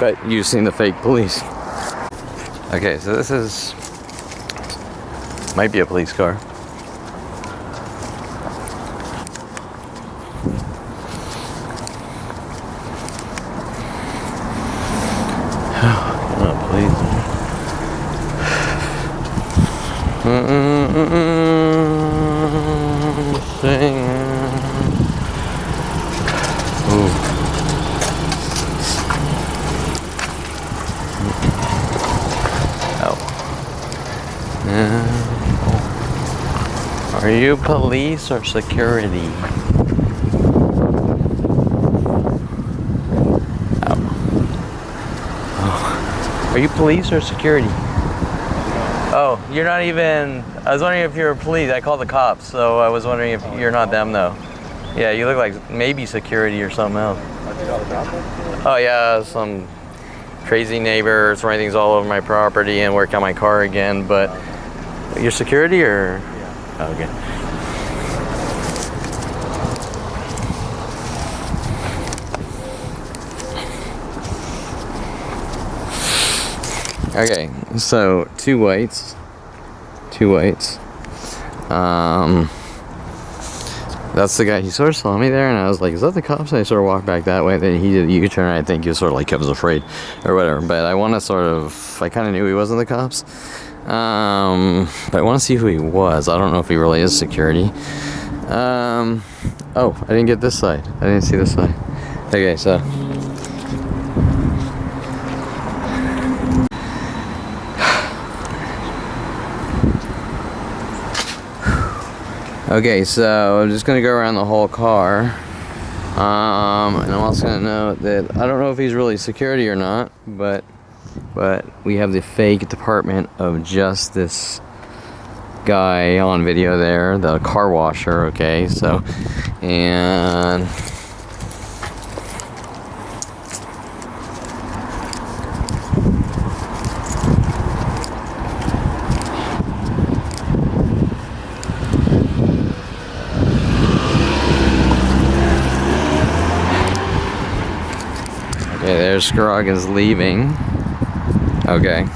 but you've seen the fake police. Okay, so this is, might be a police car. Oh, please. Are you police or security? Oh. Are you police or security? Oh, you're not even... I was wondering if you were police. I called the cops, so I was wondering if you're not them, though. Yeah, you look like maybe security or something else. Oh, yeah, some crazy neighbor throwing things all over my property and work on my car again, but... You're security or... Yeah. Oh, okay. Okay, so two whites. That's the guy. He sort of saw me there, and I was like, "Is that the cops?" And I sort of walked back that way. Then he did a U-turn. I think he was sort of like I was afraid, or whatever. But I want to sort of. I kind of knew he wasn't the cops. But I want to see who he was. I don't know if he really is security. Oh, I didn't get this side. I didn't see this side. Okay, so. Okay, so I'm just gonna go around the whole car, and I'm also gonna note that I don't know if he's really security or not, but we have the fake Department of Justice guy on video there, the car washer. Okay, so and. Okay, there's Scroggins leaving. Okay.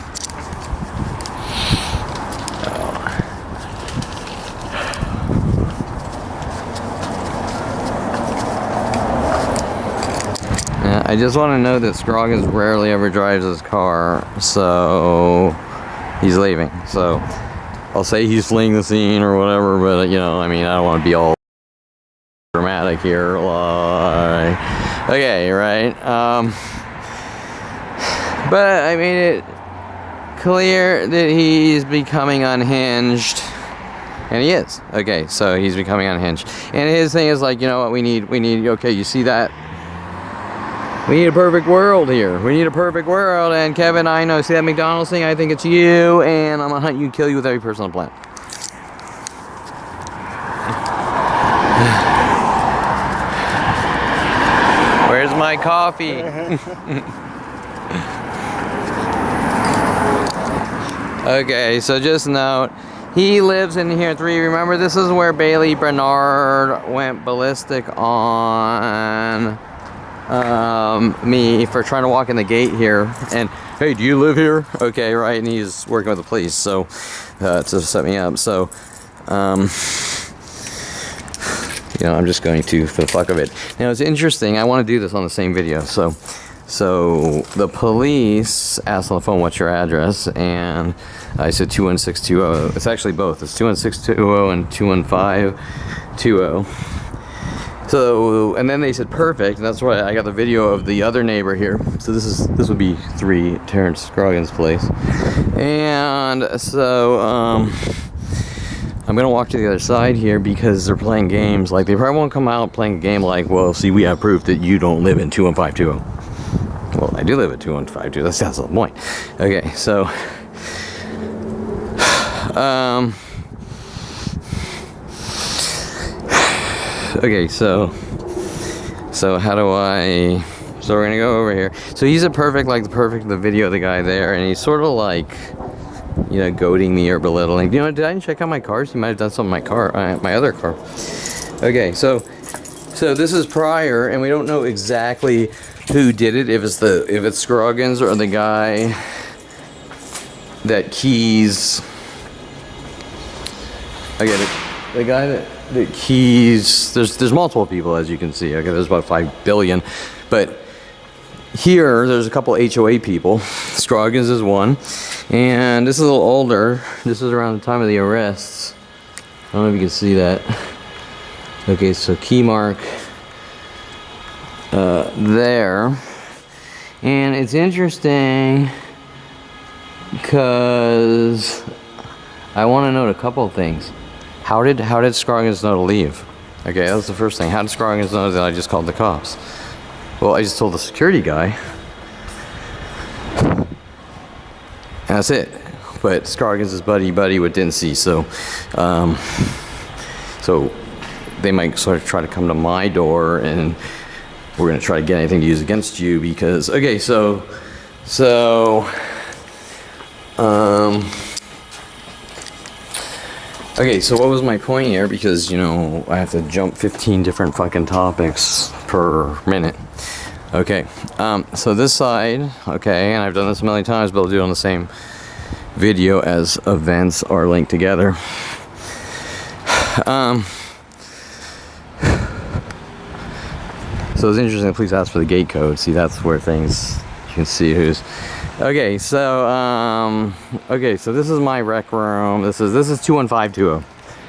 Yeah, I just want to know that Scroggins rarely ever drives his car, so he's leaving. So I'll say he's fleeing the scene or whatever, but you know, I mean, I don't want to be all dramatic here. Like, okay, right? But I made it clear that he's becoming unhinged, and he is. Okay, so he's becoming unhinged, and his thing is like, you know what? We need. Okay, you see that? We need a perfect world here. We need a perfect world. And Kevin, I know. See that McDonald's thing? I think it's you, and I'm gonna hunt you and kill you with every person on the planet. Where's my coffee? Okay, so just note, he lives in here 3. Remember, this is where Bailey Bernard went ballistic on me for trying to walk in the gate here. And, hey, do you live here? Okay, right, and he's working with the police, so, to set me up. So, you know, I'm just going to, for the fuck of it. Now, it's interesting. I want to do this on the same video. So the police asked on the phone, what's your address? And I said 21620. It's actually both. It's 21620 and 21520. So, and then they said perfect, and that's why I got the video of the other neighbor here. So this would be 3 Terrence Scroggins' place. And so, I'm gonna walk to the other side here because they're playing games. Like, they probably won't come out playing a game like, well, see, we have proof that you don't live in 21520. Well, I do live at 21520. That's the point. Okay, so, okay, so how do I? So we're gonna go over here. So he's a perfect, like the video of the guy there, and he's sort of like, you know, goading me or belittling. You know, did I check out my cars? You might have done something in my car, my other car. Okay, so this is prior, and we don't know exactly who did it. If it's Scroggins or the guy that keys. Okay, the guy that keys. There's multiple people, as you can see. Okay, there's about 5 billion, but here there's a couple HOA people. Scroggins is one, and this is a little older. This is around the time of the arrests. I don't know if you can see that. Okay, so key mark there, and it's interesting because I want to note a couple of things. How did Scroggins know to leave? Okay, that was the first thing. How did Scroggins know that I just called the cops? Well, I just told the security guy. And that's it. But Scroggins is buddy with Dincy, so so they might sort of try to come to my door, and we're gonna try to get anything to use against you because okay, so okay, so what was my point here? Because, you know, I have to jump 15 different fucking topics per minute. Okay, so this side, okay, and I've done this a million times, but I'll do it on the same video as events are linked together. So it's interesting, please ask for the gate code. See, that's where things, you can see who's... Okay, so this is my rec room. This is 21520.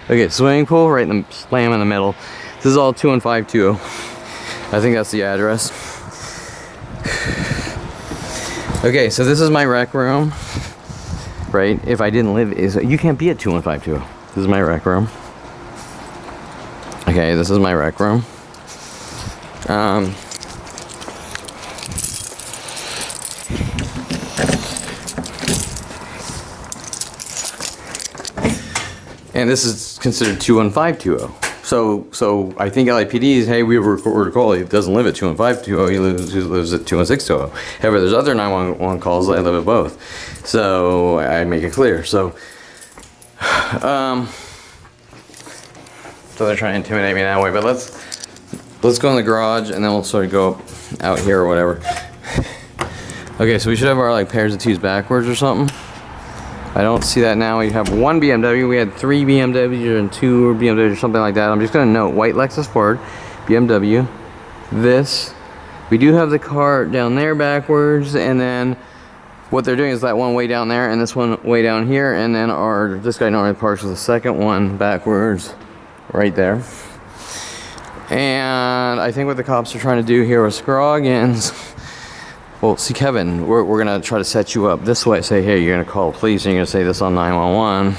Okay, swimming pool right in the slam in the middle. This is all 21520. I think that's the address. Okay, so this is my rec room. Right? If I didn't live, you can't be at 21520. This is my rec room. Okay, this is my rec room. And this is considered 21520. So I think LAPD is, hey, we recorded a call. He doesn't live at 21520. He lives at 21620. However, there's other 911 calls that I live at both. So I make it clear. So they're trying to intimidate me that way. But let's go in the garage and then we'll sort of go out here or whatever. Okay, so we should have our like pairs of twos backwards or something. I don't see that now. We have one BMW. We had 3 BMWs and 2 BMWs or something like that. I'm just going to note white Lexus Ford, BMW, this. We do have the car down there backwards, and then what they're doing is that one way down there and this one way down here, and then this guy normally parks with the second one backwards right there. And I think what the cops are trying to do here with Scroggins, well, see, Kevin, we're going to try to set you up this way. Say, hey, you're going to call the police and you're going to say this on 911.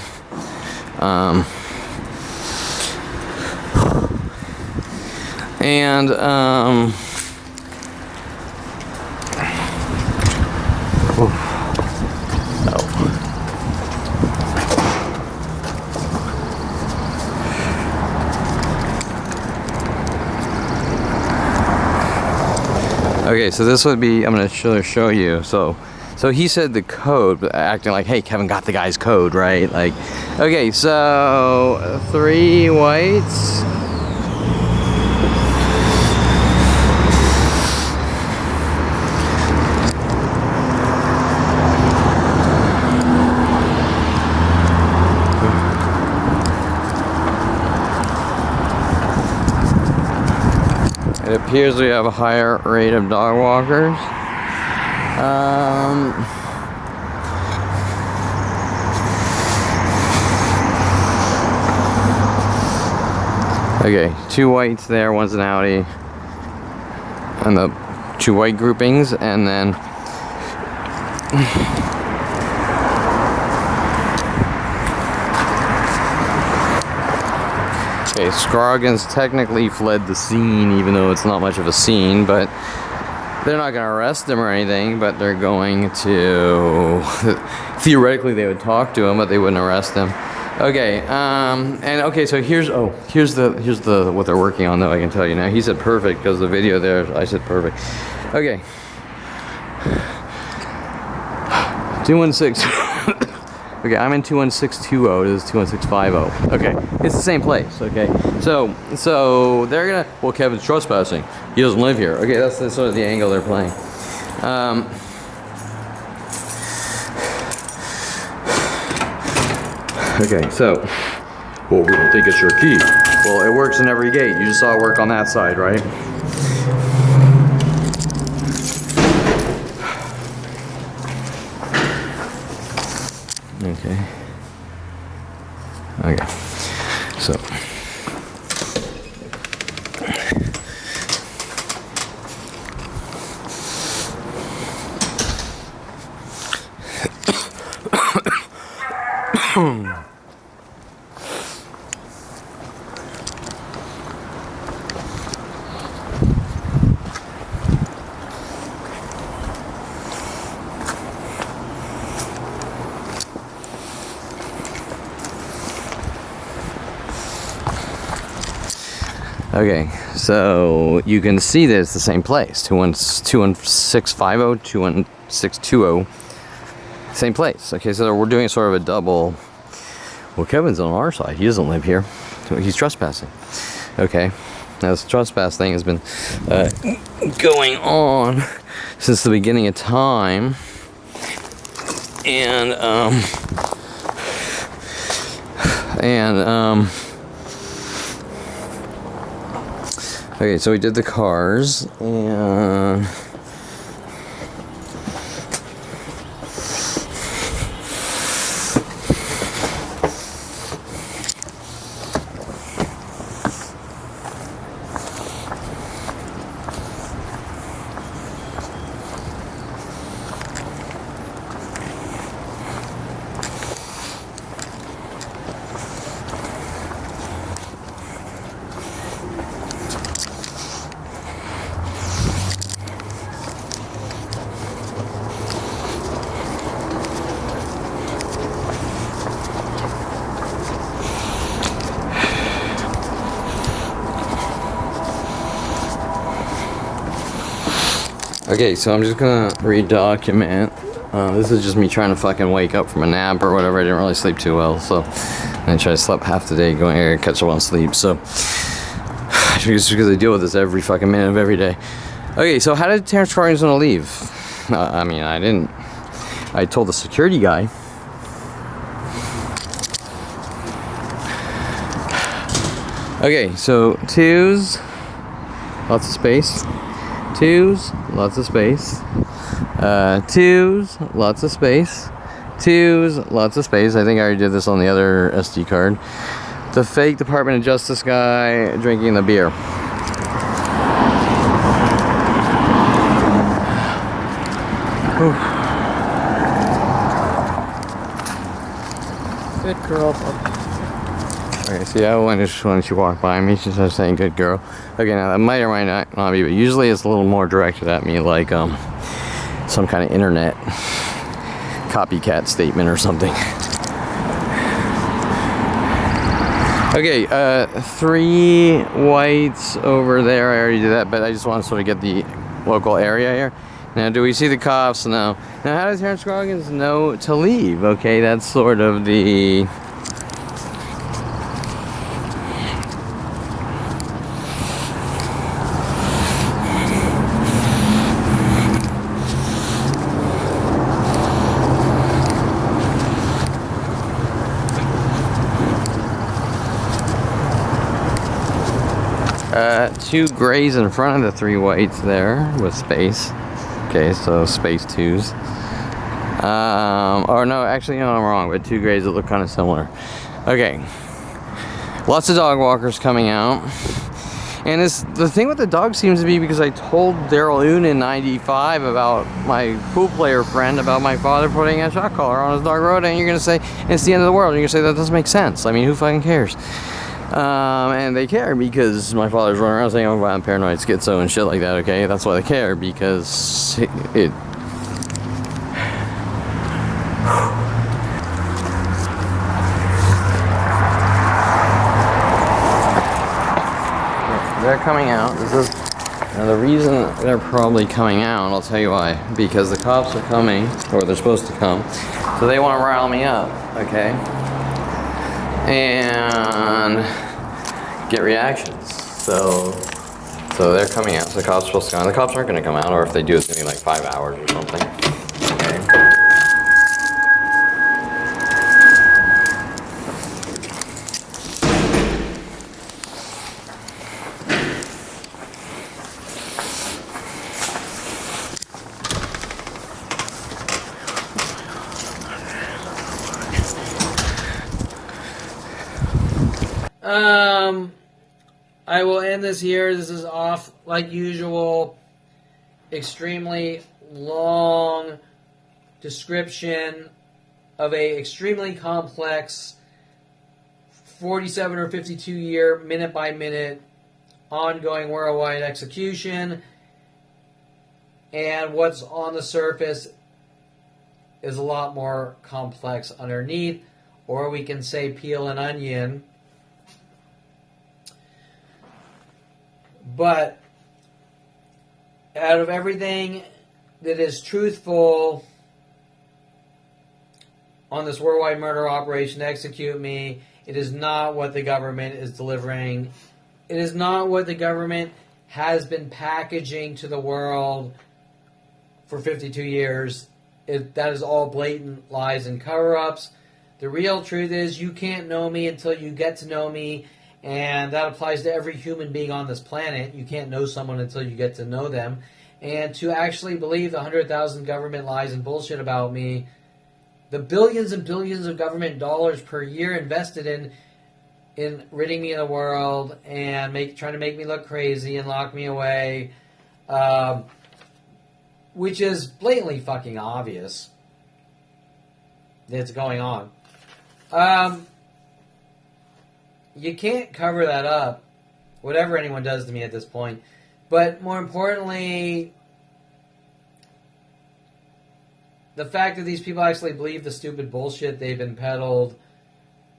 Okay, so this would be, I'm going to show you. So he said the code, but acting like, hey, Kevin got the guy's code, right? Like, okay, so 3 whites. It appears we have a higher rate of dog walkers. Okay, 2 whites there, one's an Audi. And the 2 white groupings, and then okay, Scroggins technically fled the scene, even though it's not much of a scene, but they're not going to arrest him or anything, but they're going to, theoretically they would talk to him, but they wouldn't arrest him. Okay, and okay, so here's the what they're working on, though, I can tell you now. He said perfect, because the video there, I said perfect. Okay. 216. Okay, I'm in 21620. This is 21650. Okay, it's the same place. Okay, so they're gonna. Well, Kevin's trespassing. He doesn't live here. Okay, that's sort of the angle they're playing. Okay, so, well, we don't think it's your key. Well, it works in every gate. You just saw it work on that side, right? Okay. Okay. So. Okay, so you can see that it's the same place. 21650, 21620. Same place. Okay, so we're doing sort of a double. Well, Kevin's on our side. He doesn't live here. He's trespassing. Okay. Now, this trespass thing has been going on since the beginning of time. And, okay, so we did the cars, and okay, so I'm just gonna redocument. This is just me trying to fucking wake up from a nap or whatever. I didn't really sleep too well, so I tried to sleep half the day going here, catch up on sleep. So just because I deal with this every fucking minute of every day. Okay, so how did Terrence Corrigan's gonna leave? I mean, I didn't. I told the security guy. Okay, so twos, lots of space. Twos, lots of space. Twos, lots of space. Twos, lots of space. I think I already did this on the other SD card. The fake Department of Justice guy drinking the beer. Whew. Good girl. Okay, see, I when she walked by me, she started saying "good girl." Okay, now that might or might not be, but usually it's a little more directed at me, like some kind of internet copycat statement or something. Okay, 3 whites over there. I already did that, but I just want to sort of get the local area here. Now, do we see the cops? No. Now, how does Terrence Corrigan know to leave? Okay, that's sort of the. Two grays in front of the 3 whites there with space. Okay, so space 2s. Or no, actually, no, I'm wrong, but 2 grays that look kind of similar. Okay. Lots of dog walkers coming out. And the thing with the dog seems to be because I told Daryl Oon in 95 about my pool player friend about my father putting a shock collar on his dog road, and you're going to say, it's the end of the world. And you're going to say, that doesn't make sense. I mean, who fucking cares? And they care because my father's running around saying, oh, I'm paranoid, schizo, and shit like that, okay? That's why they care, because it they're coming out. This is now the reason they're probably coming out, I'll tell you why. Because the cops are coming, or they're supposed to come, so they want to rile me up, okay? And get reactions. So they're coming out. So the cops are supposed to come. The cops aren't going to come out, or if they do, it's going to be like 5 hours or something. Okay. I will end this here. This is off like usual. Extremely long description of a extremely complex 47 or 52 year minute by minute ongoing worldwide execution, and what's on the surface is a lot more complex underneath, or we can say peel an onion. But out of everything that is truthful on this worldwide murder operation to execute me, it is not what the government is delivering. It is not what the government has been packaging to the world for 52 years. That is all blatant lies and cover-ups. The real truth is you can't know me until you get to know me, and that applies to every human being on this planet. You can't know someone until you get to know them. And to actually believe the 100,000 government lies and bullshit about me, the billions and billions of government dollars per year invested in ridding me of the world and trying to make me look crazy and lock me away, which is blatantly fucking obvious that's going on. You can't cover that up, whatever anyone does to me at this point. But more importantly, the fact that these people actually believe the stupid bullshit they've been peddled,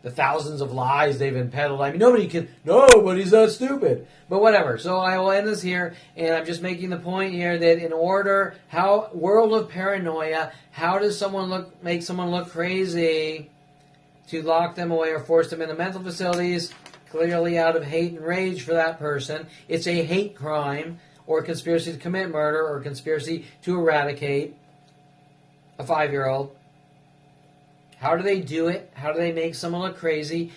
the thousands of lies they've been peddled. I mean, nobody's that stupid. But whatever. So I will end this here, and I'm just making the point here that world of paranoia, how does someone make someone look crazy to lock them away or force them into mental facilities, clearly out of hate and rage for that person? It's a hate crime, or conspiracy to commit murder, or conspiracy to eradicate a 5-year-old. How do they do it? How do they make someone look crazy?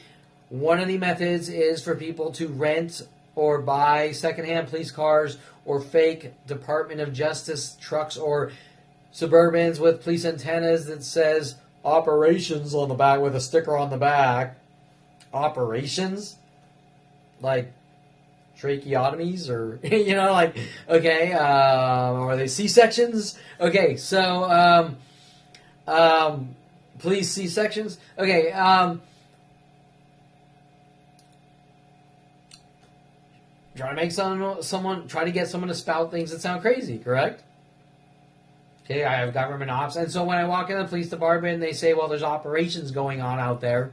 One of the methods is for people to rent or buy secondhand police cars or fake Department of Justice trucks or Suburbans with police antennas that says operations on the back with a sticker on the back. Operations? Like tracheotomies or, okay, are they C-sections? Okay, so, police C-sections? Okay, try to get someone to spout things that sound crazy, correct? Okay, I have government ops, and so when I walk in the police department, they say, well, there's operations going on out there.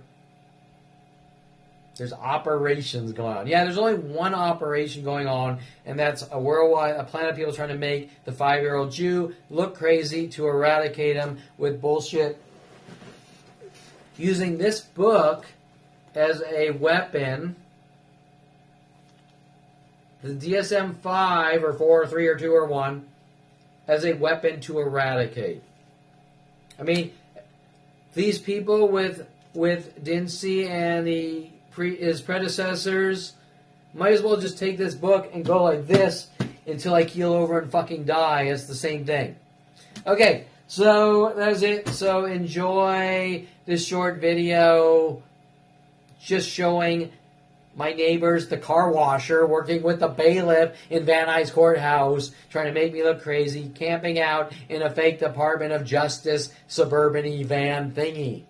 There's operations going on. Yeah, there's only one operation going on, and that's a plan of people trying to make the 5-year-old Jew look crazy to eradicate him with bullshit, using this book as a weapon, the DSM-5 or 4 or 3 or 2 or 1, as a weapon to eradicate. I mean, these people with Dincy and his predecessors might as well just take this book and go like this until I keel over and fucking die. It's the same thing. Okay, so that's it. So enjoy this short video just showing my neighbors, the car washer, working with the bailiff in Van Nuys Courthouse, trying to make me look crazy, camping out in a fake Department of Justice Suburban van thingy.